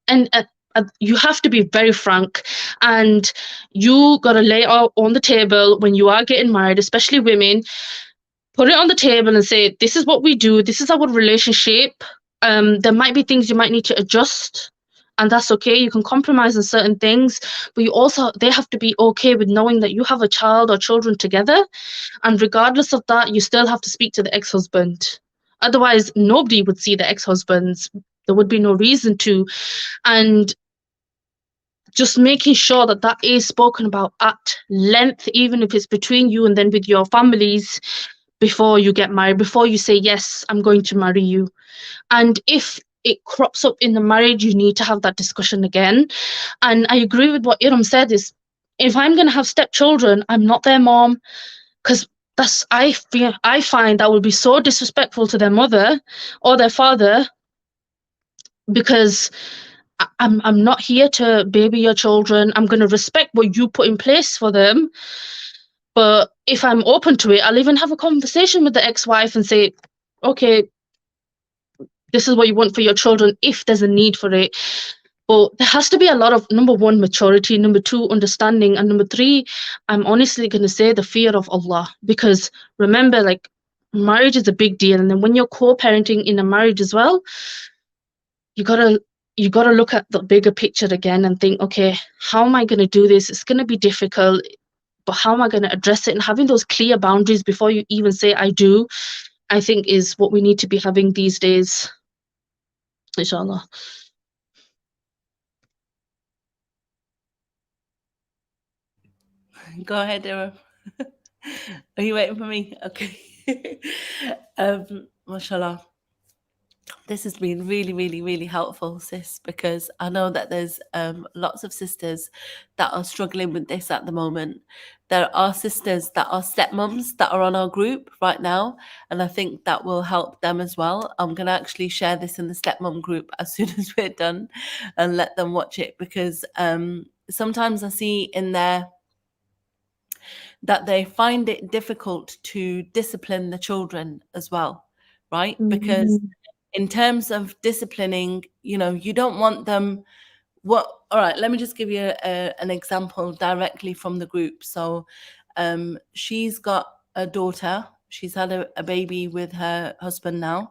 Speaker 3: And you have to be very frank, and you got to lay out on the table when you are getting married, especially women. Put it on the table and say, this is what we do. This is our relationship. There might be things you might need to adjust, and that's okay. You can compromise on certain things, but they have to be okay with knowing that you have a child or children together. And regardless of that, you still have to speak to the ex-husband. Otherwise, nobody would see the ex-husbands. There would be no reason to. And just making sure that that is spoken about at length, even if it's between you and then with your families, before you get married, before you say, yes, I'm going to marry you. And if it crops up in the marriage, you need to have that discussion again. And I agree with what Iram said, is if I'm going to have stepchildren, I'm not their mom, because I find that would be so disrespectful to their mother or their father, because I'm not here to baby your children. I'm going to respect what you put in place for them. But if I'm open to it, I'll even have a conversation with the ex-wife and say, okay, this is what you want for your children if there's a need for it. But there has to be a lot of, number one, maturity, number two, understanding, and number three, I'm honestly going to say the fear of Allah. Because remember, like, marriage is a big deal. And then when you're co-parenting in a marriage as well, you gotta look at the bigger picture again and think, okay, how am I going to do this? It's going to be difficult, but how am I going to address it? And having those clear boundaries before you even say I do, I think is what we need to be having these days, inshallah.
Speaker 1: Go ahead, Iram. Are you waiting for me? Okay. Mashallah. This has been really, really, really helpful, sis, because I know that there's lots of sisters that are struggling with this at the moment. There are sisters that are stepmoms that are on our group right now, and I think that will help them as well. I'm going to actually share this in the stepmom group as soon as we're done and let them watch it, because sometimes I see in there that they find it difficult to discipline the children as well, right? Because in terms of disciplining, you don't want them. All right, let me just give you an example directly from the group. So she's got a daughter. She's had a baby with her husband now.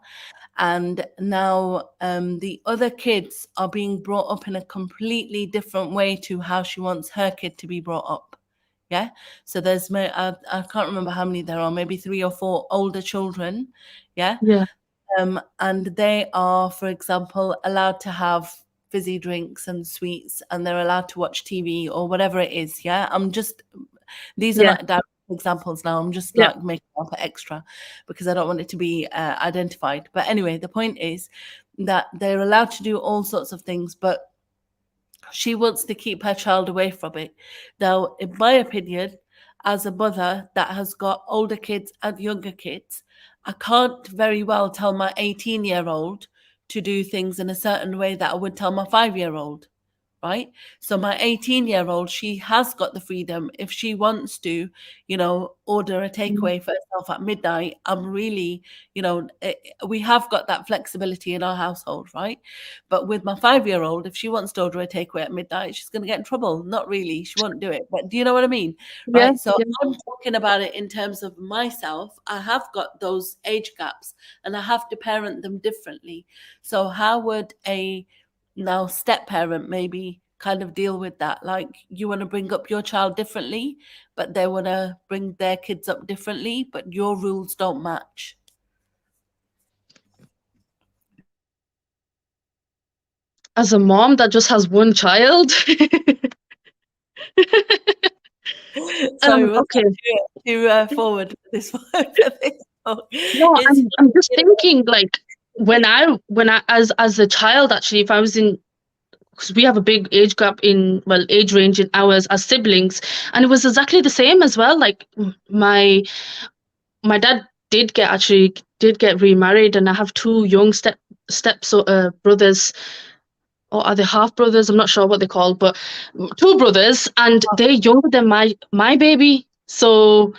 Speaker 1: And now the other kids are being brought up in a completely different way to how she wants her kid to be brought up. Yeah. So there's, I can't remember how many there are, maybe 3 or 4 older children. Yeah.
Speaker 3: Yeah.
Speaker 1: And they are, for example, allowed to have fizzy drinks and sweets, and they're allowed to watch TV or whatever it is. Yeah. These are not direct examples now. I'm just like making up extra because I don't want it to be identified. But anyway, the point is that they're allowed to do all sorts of things, but she wants to keep her child away from it. Now, in my opinion, as a mother that has got older kids and younger kids, I can't very well tell my 18-year-old to do things in a certain way that I would tell my 5-year-old, right? So my 18-year-old, she has got the freedom. If she wants to, order a takeaway for herself at midnight, I'm really, we have got that flexibility in our household, right? But with my 5-year-old, if she wants to order a takeaway at midnight, she's going to get in trouble. Not really. She won't do it. But do you know what I mean? Right. So I'm talking about it in terms of myself. I have got those age gaps and I have to parent them differently. So how would a now step parent maybe kind of deal with that? Like, you want to bring up your child differently, but they want to bring their kids up differently, but your rules don't match.
Speaker 3: As a mom that just has one child,
Speaker 1: sorry, was
Speaker 3: Okay.
Speaker 1: that too forward for this one?
Speaker 3: No,
Speaker 1: It's
Speaker 3: I'm just thinking like when I as a child, actually, if I was in, because we have a big age gap in, well, age range in ours as siblings, and it was exactly the same as well. Like my dad did get remarried, and I have two young brothers, or are they half brothers? I'm not sure what they're called, but two brothers, and they're younger than my baby. So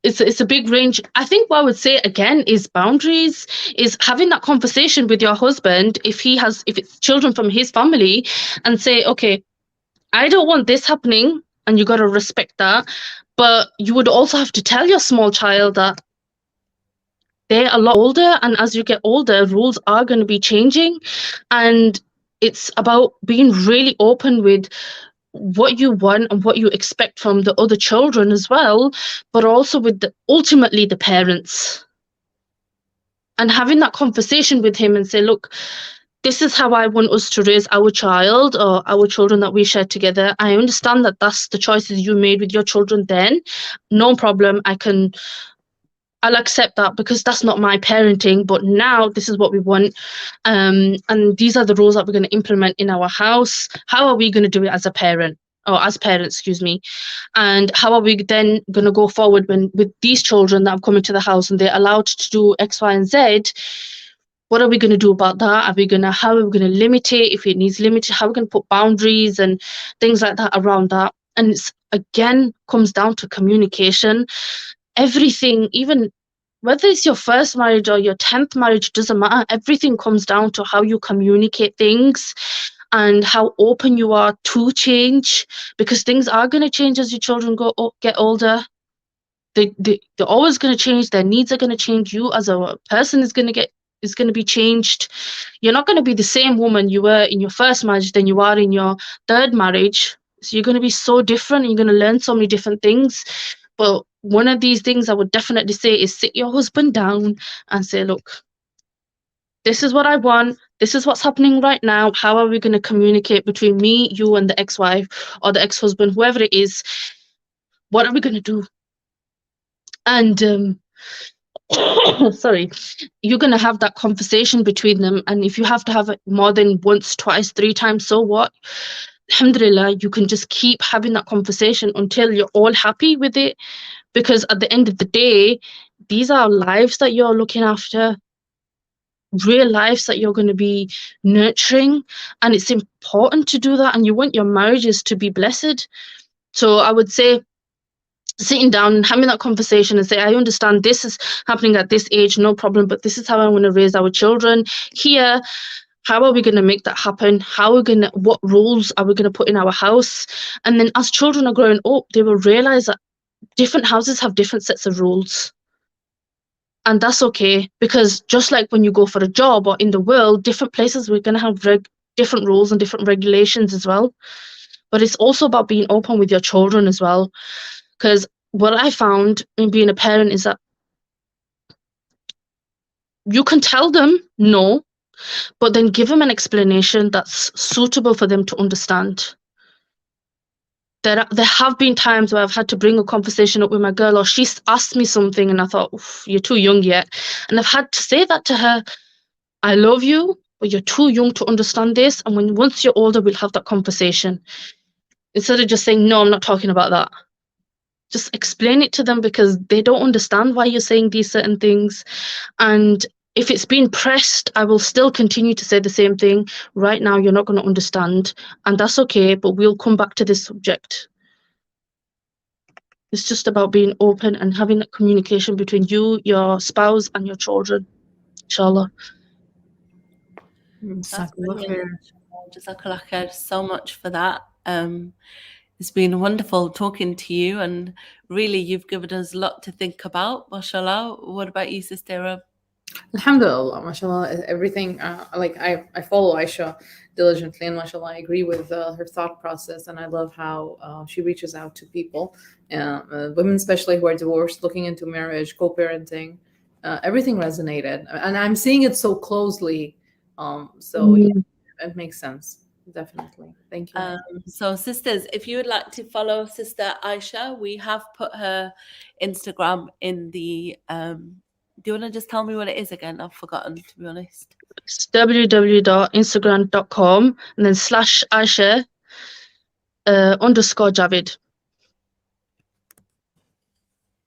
Speaker 3: it's a big range. I think what I would say again is boundaries, is having that conversation with your husband if it's children from his family, and say, okay, I don't want this happening, and you got to respect that. But you would also have to tell your small child that they're a lot older, and as you get older, rules are going to be changing, and it's about being really open with what you want and what you expect from the other children as well, but also with ultimately the parents, and having that conversation with him and say, look, this is how I want us to raise our child or our children that we share together. I understand that that's the choices you made with your children then. No problem. I'll accept that because that's not my parenting, but now this is what we want. And these are the rules that we're going to implement in our house. How are we going to do it as a parent, or as parents, excuse me? And how are we then going to go forward with these children that have come into the house and they're allowed to do X, Y, and Z? What are we going to do about that? How are we going to limit it if it needs limited? How are we going to put boundaries and things like that around that? And it's, again, comes down to communication. Everything, even whether it's your first marriage or your 10th marriage, doesn't matter. Everything comes down to how you communicate things and how open you are to change, because things are going to change as your children get older. They're always going to change. Their needs are going to change. You as a person is going to be changed. You're not going to be the same woman you were in your first marriage than you are in your third marriage. So you're going to be so different. You're going to learn so many different things. But one of these things I would definitely say is sit your husband down and say, look, this is what I want. This is what's happening right now. How are we going to communicate between me, you, and the ex-wife or the ex-husband, whoever it is? What are we going to do? And sorry, you're going to have that conversation between them. And if you have to have it more than once, twice, 3 times, so what? Alhamdulillah, you can just keep having that conversation until you're all happy with it. Because at the end of the day, these are lives that you're looking after, real lives that you're going to be nurturing. And it's important to do that. And you want your marriages to be blessed. So I would say, sitting down and having that conversation and say, I understand this is happening at this age, no problem, but this is how I want to raise our children here. How are we going to make that happen? What rules are we going to put in our house? And then as children are growing up, they will realize that different houses have different sets of rules. And that's okay, because just like when you go for a job or in the world, different places, we're going to have different rules and different regulations as well. But it's also about being open with your children as well. Because what I found in being a parent is that you can tell them no, but then give them an explanation that's suitable for them to understand. There have been times where I've had to bring a conversation up with my girl, or she's asked me something and I thought, you're too young yet. And I've had to say that to her, I love you, but you're too young to understand this. And once you're older, we'll have that conversation. Instead of just saying, no, I'm not talking about that. Just explain it to them, because they don't understand why you're saying these certain things. And if it's being pressed, I will still continue to say the same thing. Right now, you're not going to understand, and that's okay, but we'll come back to this subject. It's just about being open and having that communication between you, your spouse, and your children, inshallah.
Speaker 1: That's brilliant. Jazakallah khair so much for that. It's been wonderful talking to you, and really you've given us a lot to think about, mashallah. What about you, Sister Iram?
Speaker 2: Alhamdulillah, mashallah, everything, like I follow Aisha diligently, and mashallah, I agree with her thought process, and I love how she reaches out to people, women especially who are divorced, looking into marriage, co-parenting. Everything resonated, and I'm seeing it so closely. So yeah, it makes sense. Definitely. Thank you.
Speaker 1: So sisters, if you would like to follow Sister Aisha, we have put her Instagram in the do you want to just tell me what it is again? I've forgotten, to be honest.
Speaker 3: It's www.instagram.com and then /Aisha _ Javed.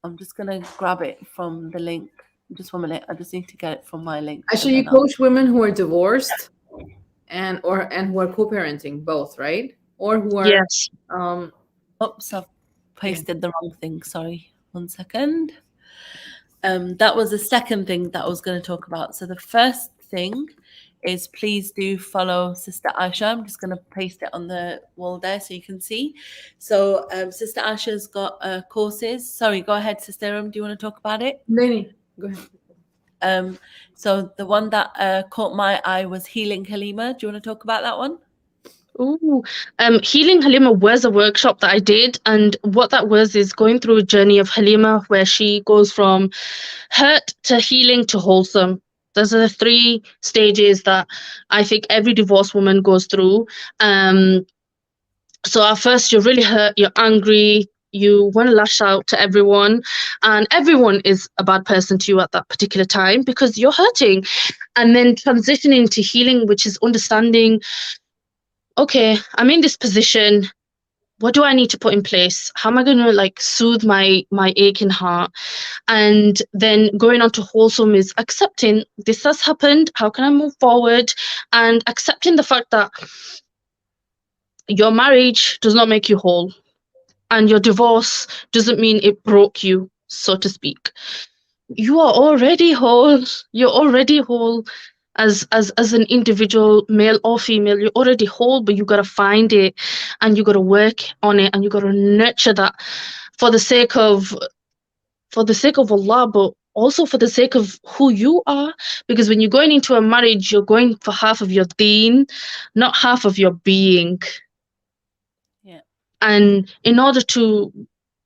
Speaker 1: I'm just gonna grab it from the link. Just 1 minute. I just need to get it from my link.
Speaker 2: Actually, you coach women who are divorced and who are co-parenting, both, right? Or who are
Speaker 3: Yes.
Speaker 1: Oops, I've pasted the wrong thing. Sorry. 1 second. That was the second thing that I was going to talk about. So the first thing is please do follow Sister Aisha. I'm just going to paste it on the wall there so you can see. So Sister Aisha's got courses. Sorry, go ahead, Sister Iram. Do you want to talk about it?
Speaker 2: No, go ahead.
Speaker 1: So the one that caught my eye was Healing Halima. Do you want to talk about that one?
Speaker 3: Ooh, Healing Halima was a workshop that I did, and what that was is going through a journey of Halima where she goes from hurt to healing to wholesome. Those are the 3 stages that I think every divorced woman goes through. So at first you're really hurt, you're angry, you want to lash out to everyone, and everyone is a bad person to you at that particular time because you're hurting. And then transitioning to healing, which is understanding, okay, I'm in this position. What do I need to put in place? How am I going to like soothe my aching heart? And then going on to wholesome is accepting this has happened. How can I move forward? And accepting the fact that your marriage does not make you whole, and your divorce doesn't mean it broke you, so to speak. You are already whole. You're already whole as an individual, male or female. You're already whole, but you gotta find it and you gotta work on it and you gotta nurture that for the sake of Allah, but also for the sake of who you are. Because when you're going into a marriage, you're going for half of your deen, not half of your being.
Speaker 1: Yeah.
Speaker 3: And in order to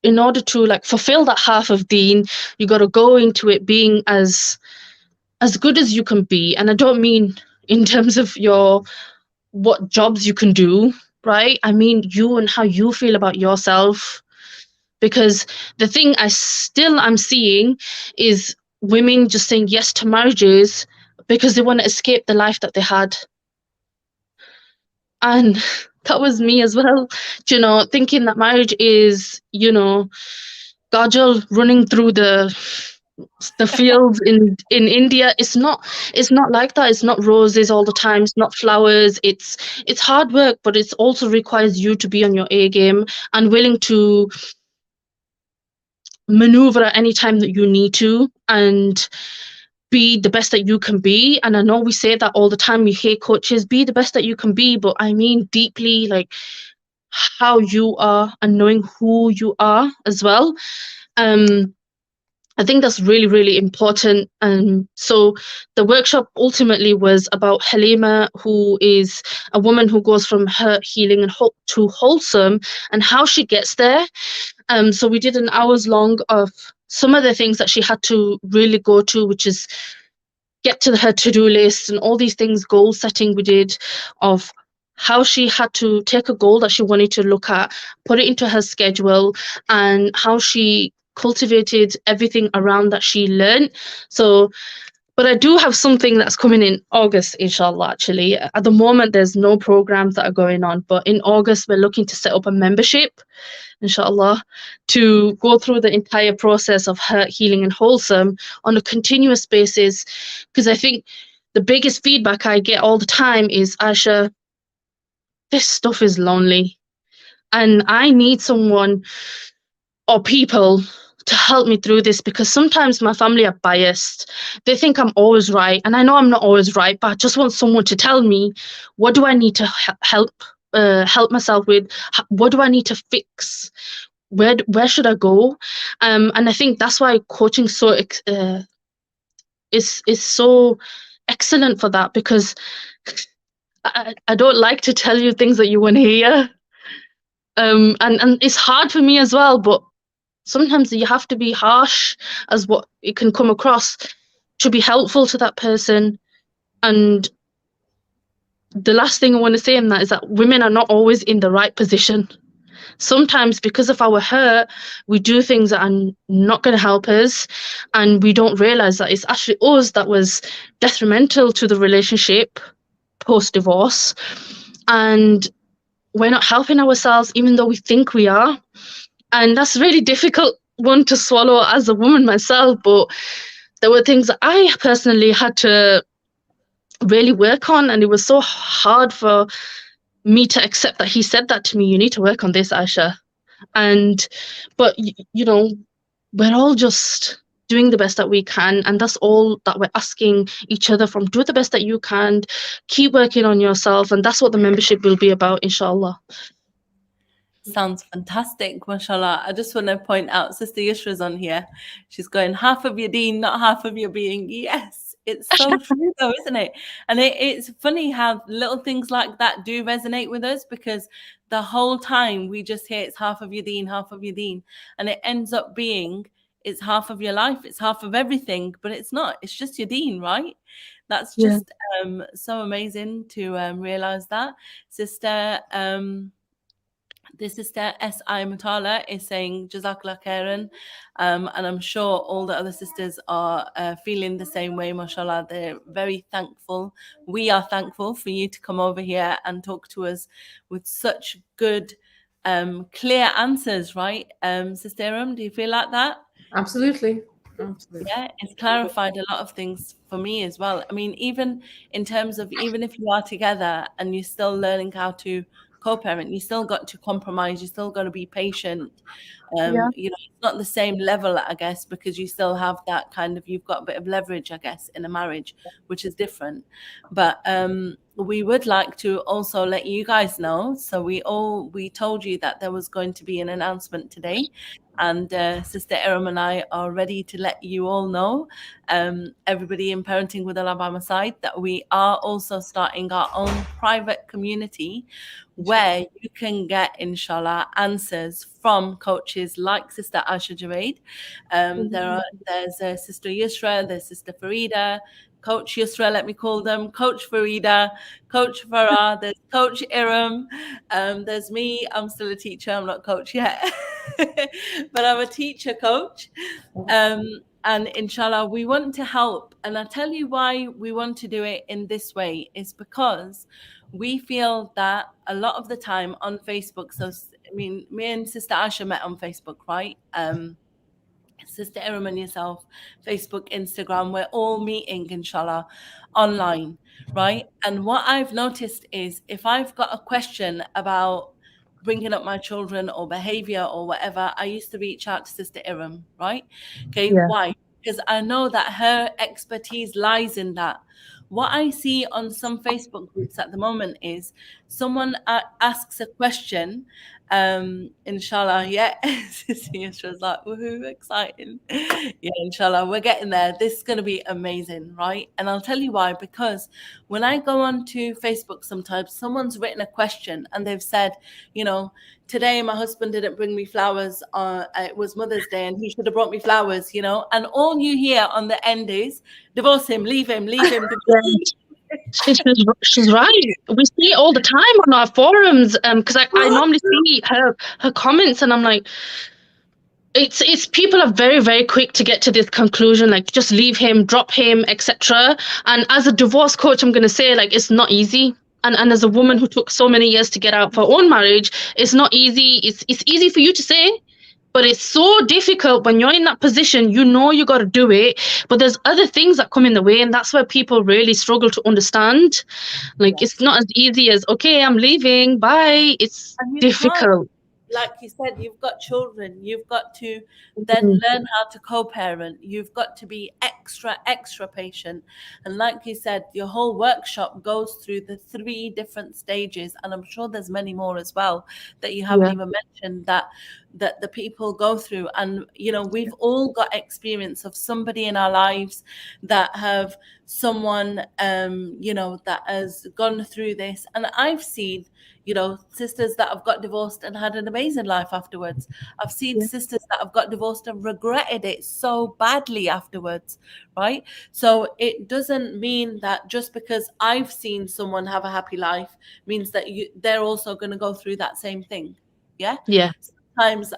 Speaker 3: like fulfill that half of deen, you got to go into it being as good as you can be. And I don't mean in terms of what jobs you can do, right? I mean you and how you feel about yourself. Because the thing I'm seeing is women just saying yes to marriages because they want to escape the life that they had. And that was me as well, thinking that marriage is, Gajal running through the fields in India. It's not like that. It's not roses all the time. It's not flowers. It's hard work, but it also requires you to be on your A game and willing to maneuver at any time that you need to and be the best that you can be. And I know we say that all the time. We hear coaches, be the best that you can be, but I mean deeply, like how you are and knowing who you are as well. I think that's really, really important. So the workshop ultimately was about Halima, who is a woman who goes from hurt, healing, and to wholesome, and how she gets there. So we did an hours long of some of the things that she had to really go to, which is get to her to-do list and all these things, goal setting we did, of how she had to take a goal that she wanted to look at, put it into her schedule, and how she cultivated everything around that she learned. So, but I do have something that's coming in August, inshallah, actually. At the moment, there's no programs that are going on, but in August, we're looking to set up a membership, inshallah, to go through the entire process of hurt, healing, and wholesome on a continuous basis. Because I think the biggest feedback I get all the time is, Aisha, this stuff is lonely, and I need someone or people to help me through this, because sometimes my family are biased. They think I'm always right, and I know I'm not always right, but I just want someone to tell me, what do I need to help myself with? What do I need to fix? Where should I go? And I think that's why coaching is so excellent for that, because I don't like to tell you things that you want to hear. And it's hard for me as well, but sometimes you have to be harsh as what it can come across to be helpful to that person. And the last thing I want to say in that is that women are not always in the right position. Sometimes because of our hurt, we do things that are not going to help us, and we don't realize that it's actually us that was detrimental to the relationship post divorce, and we're not helping ourselves even though we think we are. And that's a really difficult one to swallow as a woman myself, but there were things that I personally had to really work on, and it was so hard for me to accept that he said that to me. You need to work on this, Aisha. But you know, we're all just doing the best that we can, and that's all that we're asking each other from. Do the best that you can, keep working on yourself, and that's what the membership will be about, inshallah.
Speaker 1: Sounds fantastic, mashallah. I just want to point out, Sister Yusra's on here. She's going, half of your deen, not half of your being. Yes, it's so true though, isn't it? And it's funny how little things like that do resonate with us, because the whole time we just hear it's half of your deen, half of your deen. And it ends up being it's half of your life, it's half of everything, but it's not. It's just your deen, right? That's just so amazing to realize that. Sister the sister S.I. Mutala is saying Jazakallah khairan, and I'm sure all the other sisters are feeling the same way, mashallah. They're very thankful. We are thankful for you to come over here and talk to us with such good, clear answers, right? Sister Iram, do you feel like that?
Speaker 2: Absolutely.
Speaker 1: Yeah, it's clarified a lot of things for me as well. I mean, even in terms of, even if you are together and you're still learning how to co-parent, you still got to compromise, you still got to be patient. You know, it's not the same level, I guess, because you still have that kind of, you've got a bit of leverage, I guess, in a marriage, which is different. But we would like to also let you guys know. So we told you that there was going to be an announcement today, and Sister Iram and I are ready to let you all know, everybody in Parenting with Allah by my side, that we are also starting our own private community where you can get, inshallah, answers from coaches like Sister Aisha Javed. There's Sister Yusra, there's Sister Farida, Coach Yusra, let me call them, Coach Farida, Coach Farah, there's Coach Iram, there's me, I'm still a teacher, I'm not coach yet, but I'm a teacher coach. And inshallah, we want to help. And I'll tell you why we want to do it in this way, is because we feel that a lot of the time on Facebook, so I mean, me and Sister Aisha met on Facebook, right? Sister Iram and yourself, Facebook, Instagram, we're all meeting, inshallah, online, right? And what I've noticed is if I've got a question about bringing up my children or behavior or whatever, I used to reach out to Sister Iram, right? Okay, why? Because I know that her expertise lies in that. What I see on some Facebook groups at the moment is someone asks a question, inshallah, yeah. Sister Yusra's like, woohoo, exciting. Yeah, inshallah, we're getting there. This is going to be amazing, right? And I'll tell you why, because when I go on to Facebook sometimes, someone's written a question and they've said, you know, today my husband didn't bring me flowers, it was Mother's Day and he should have brought me flowers, you know, and all you hear on the end is, divorce him, leave him, divorce him.
Speaker 3: She's right. We see it all the time on our forums, because I normally see her comments, and I'm like, it's people are very, very quick to get to this conclusion, like just leave him, drop him, etc. And as a divorce coach, I'm gonna say, like, it's not easy. And as a woman who took so many years to get out of her own marriage, it's not easy. It's easy for you to say, but it's so difficult when you're in that position. You know you got to do it, but there's other things that come in the way, and that's where people really struggle to understand. Like, it's not as easy as, okay, I'm leaving, bye. It's difficult.
Speaker 1: Like you said, you've got children, you've got to then learn how to co-parent, you've got to be extra patient. And like you said, your whole workshop goes through the 3 different stages, and I'm sure there's many more as well that you haven't even mentioned, that that the people go through. And we've all got experience of somebody in our lives that have someone that has gone through this. And I've seen sisters that have got divorced and had an amazing life afterwards. I've seen sisters that have got divorced and regretted it so badly afterwards, right? So it doesn't mean that just because I've seen someone have a happy life means that they're also going to go through that same thing. Yeah. Sometimes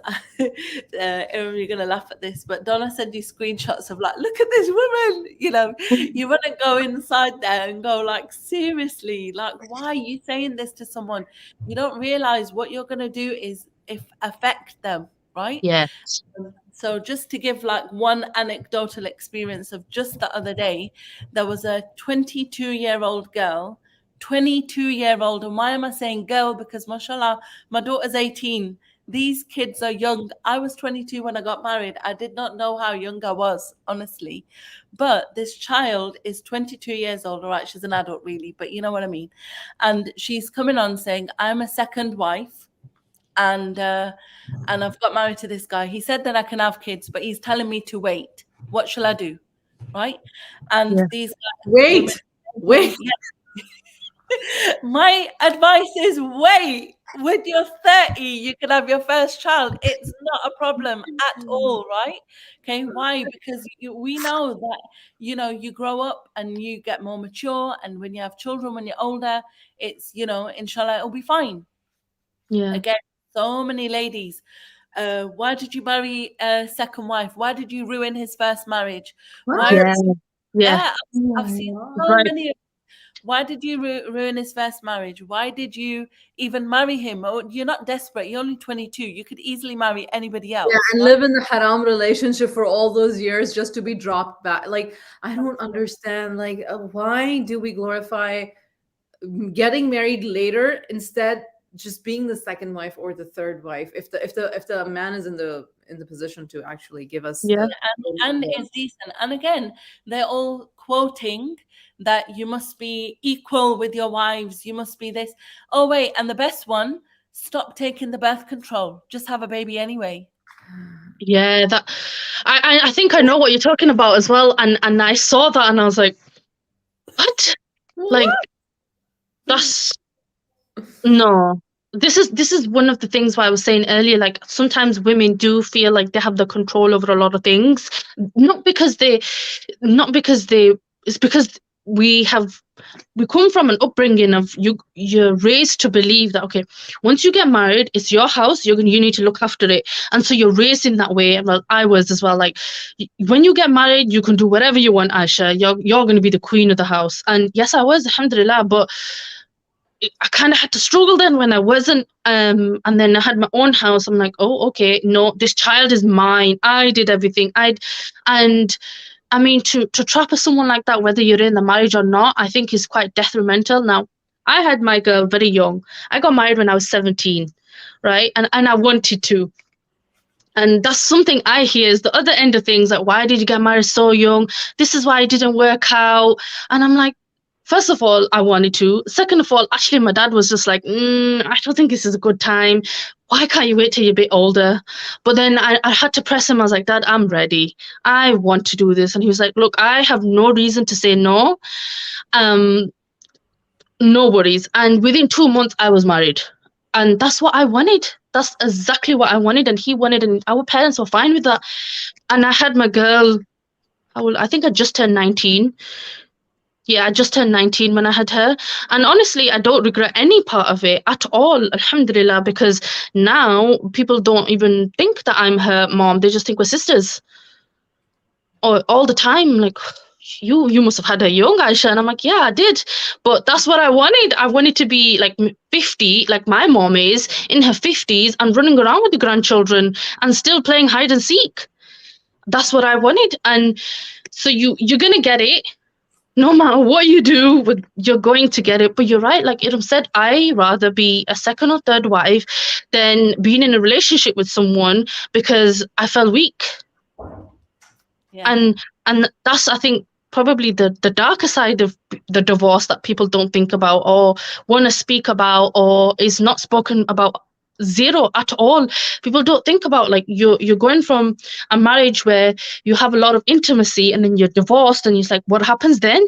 Speaker 1: you're gonna laugh at this, but Donna send you screenshots of like, look at this woman, you wouldn't go inside there and go like, seriously, like, why are you saying this to someone? You don't realize what you're gonna do is affect them, right?
Speaker 3: Yes.
Speaker 1: So just to give like one anecdotal experience of just the other day, there was a 22-year-old girl, 22-year-old. And why am I saying girl? Because mashallah, my daughter's 18. These kids are young. I was 22 when I got married. I did not know how young I was, honestly. But this child is 22 years old. All right, she's an adult really, but you know what I mean. And she's coming on saying, I'm a second wife. And I've got married to this guy. He said that I can have kids, but he's telling me to wait. What shall I do? Right? And these guys,
Speaker 2: wait.
Speaker 1: My advice is wait. When you're 30, you can have your first child. It's not a problem at all, right? Okay, why? Because we know that you grow up and you get more mature, and when you have children when you're older, it's inshallah it'll be fine. Again, so many ladies, why did you marry a second wife? Why did you ruin his first marriage? I've seen so many. Why did you ruin his first marriage? Why did you even marry him? Oh, you're not desperate. You're only 22. You could easily marry anybody else.
Speaker 2: And live in the haram relationship for all those years just to be dropped back. Like, I don't understand. Like, why do we glorify getting married later instead just being the second wife or the third wife if the man is in the position to actually give us
Speaker 1: and is decent. And again, they're all quoting that you must be equal with your wives, you must be this. Oh wait, and the best one, stop taking the birth control, just have a baby anyway.
Speaker 3: That I think I know what you're talking about as well. And I saw that and I was like, what? Like, that's no. This is one of the things why I was saying earlier, like sometimes women do feel like they have the control over a lot of things, not because it's because we come from an upbringing of you're raised to believe that, okay, once you get married, it's your house, you need to look after it. And so you're raised in that way. Well, I was as well, like, when you get married, you can do whatever you want, Aisha. You're going to be the queen of the house. And yes, I was, alhamdulillah, but I kind of had to struggle then when I wasn't. And then I had my own house. I'm like, oh, okay, no, this child is mine. I did everything. And I mean, to trap someone like that, whether you're in the marriage or not, I think is quite detrimental. Now, I had my girl very young. I got married when I was 17, right? And I wanted to. And that's something I hear is the other end of things, like, why did you get married so young? This is why it didn't work out. And I'm like, first of all, I wanted to. Second of all, actually, my dad was just like, I don't think this is a good time. Why can't you wait till you're a bit older? But then I had to press him. I was like, Dad, I'm ready. I want to do this. And he was like, look, I have no reason to say no. No worries. And within 2 months, I was married. And that's what I wanted. That's exactly what I wanted. And he wanted, and our parents were fine with that. And I had my girl, I think I just turned 19. Yeah, I just turned 19 when I had her. And honestly, I don't regret any part of it at all, alhamdulillah, because now people don't even think that I'm her mom. They just think we're sisters. All the time, like, you must have had her young, Aisha. And I'm like, yeah, I did. But that's what I wanted. I wanted to be like 50, like my mom is, in her 50s and running around with the grandchildren and still playing hide and seek. That's what I wanted. And so you're going to get it. No matter what you do, you're going to get it. But you're right, like Iram said, I rather be a second or third wife than being in a relationship with someone because I felt weak. Yeah. And that's, I think, probably the darker side of the divorce that people don't think about or want to speak about or is not spoken about zero at all. People don't think about, like, you're going from a marriage where you have a lot of intimacy, and then you're divorced, and it's like, what happens then?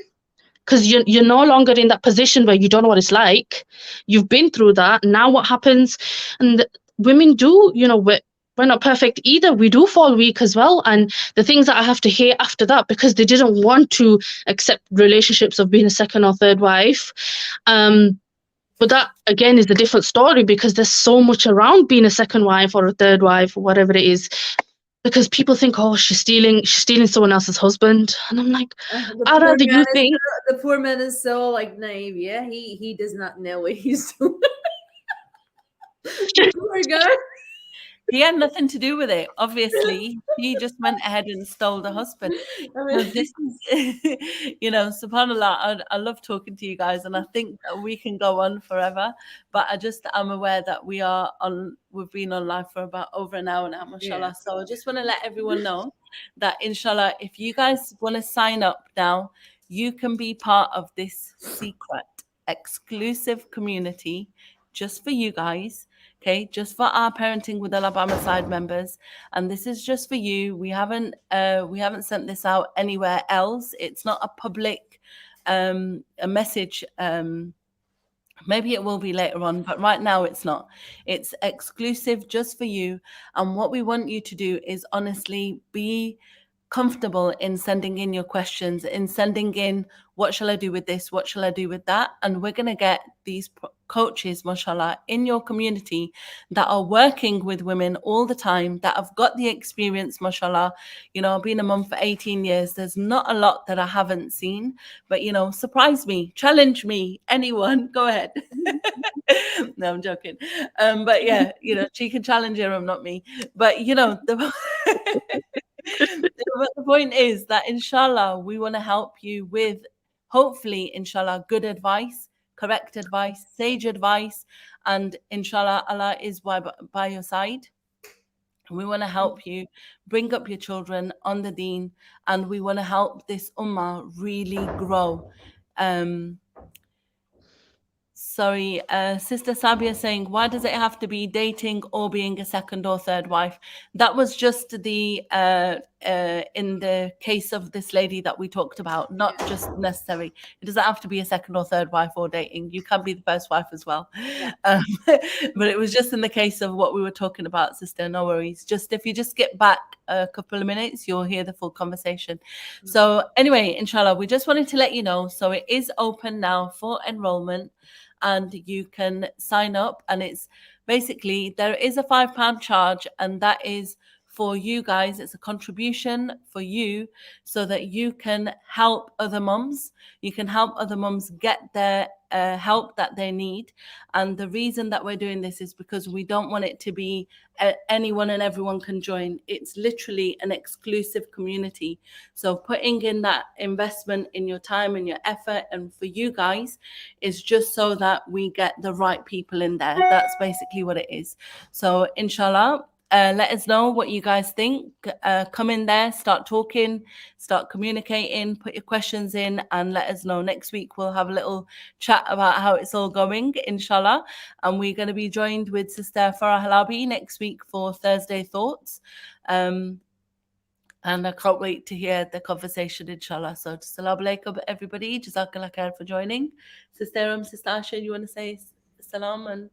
Speaker 3: Because you're no longer in that position where you don't know what it's like. You've been through that. Now what happens? And women do, we're not perfect either. We do fall weak as well. And the things that I have to hear after that, because they didn't want to accept relationships of being a second or third wife. But that, again, is a different story, because there's so much around being a second wife or a third wife or whatever it is. Because people think, oh, she's stealing someone else's husband. And I'm like, I'd rather you think.
Speaker 2: The poor man is so like naive. Yeah, he does not know what he's doing. The poor guy.
Speaker 1: He had nothing to do with it. Obviously, he just went ahead and stole the husband. This is, subhanAllah, I love talking to you guys, and I think that we can go on forever. But I'm aware that we've been on live for about over an hour now, mashallah. Yeah. So I just want to let everyone know that, inshallah, if you guys want to sign up now, you can be part of this secret, exclusive community just for you guys. Okay, just for our Parenting with Alabama side members, and this is just for you. We haven't sent this out anywhere else. It's not a public a message. Maybe it will be later on, but right now it's not. It's exclusive just for you. And what we want you to do is honestly be comfortable in sending in your questions, in sending in, what shall I do with this? What shall I do with that? And we're going to get these coaches, mashallah, in your community that are working with women all the time, that have got the experience, mashallah. I've been a mum for 18 years. There's not a lot that I haven't seen, but, surprise me, challenge me, anyone, go ahead. No, I'm joking. But yeah, she can challenge Iram, not me. But, But the point is that, inshallah, we want to help you with, hopefully, inshallah, good advice, correct advice, sage advice, and inshallah, Allah is by your side. We want to help you bring up your children on the deen, and we want to help this ummah really grow. Sister Sabia saying, why does it have to be dating or being a second or third wife? That was just the in the case of this lady that we talked about, not just necessary. It doesn't have to be a second or third wife or dating. You can be the first wife as well. But it was just in the case of what we were talking about, sister. No worries. Just if you just skip back a couple of minutes, you'll hear the full conversation. So anyway, inshallah, we just wanted to let you know. So it is open now for enrollment, and you can sign up, and it's basically, there is a £5 charge, and that is for you guys. It's a contribution for you so that you can help other mums. You can help other mums get their help that they need. And the reason that we're doing this is because we don't want it to be anyone and everyone can join. It's literally an exclusive community. So putting in that investment in your time and your effort, and for you guys, is just so that we get the right people in there. That's basically what it is. So inshallah, let us know what you guys think. Come in there, start talking, start communicating, put your questions in, and let us know. Next week, we'll have a little chat about how it's all going, inshallah. And we're going to be joined with Sister Farah Halabi next week for Thursday Thoughts. And I can't wait to hear the conversation, inshallah. So, Assalamu alaikum, everybody. Jazakallah khair for joining. Sister Iram, Sister Aisha, you want to say salam? And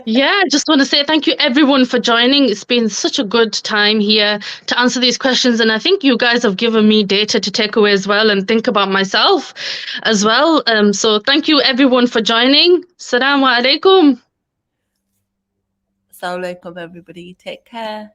Speaker 3: Yeah, I just want to say thank you everyone for joining. It's been such a good time here to answer these questions, and I think you guys have given me data to take away as well and think about myself as well. So thank you everyone for joining. Assalamu alaikum.
Speaker 1: Assalamu alaikum, everybody. Take care.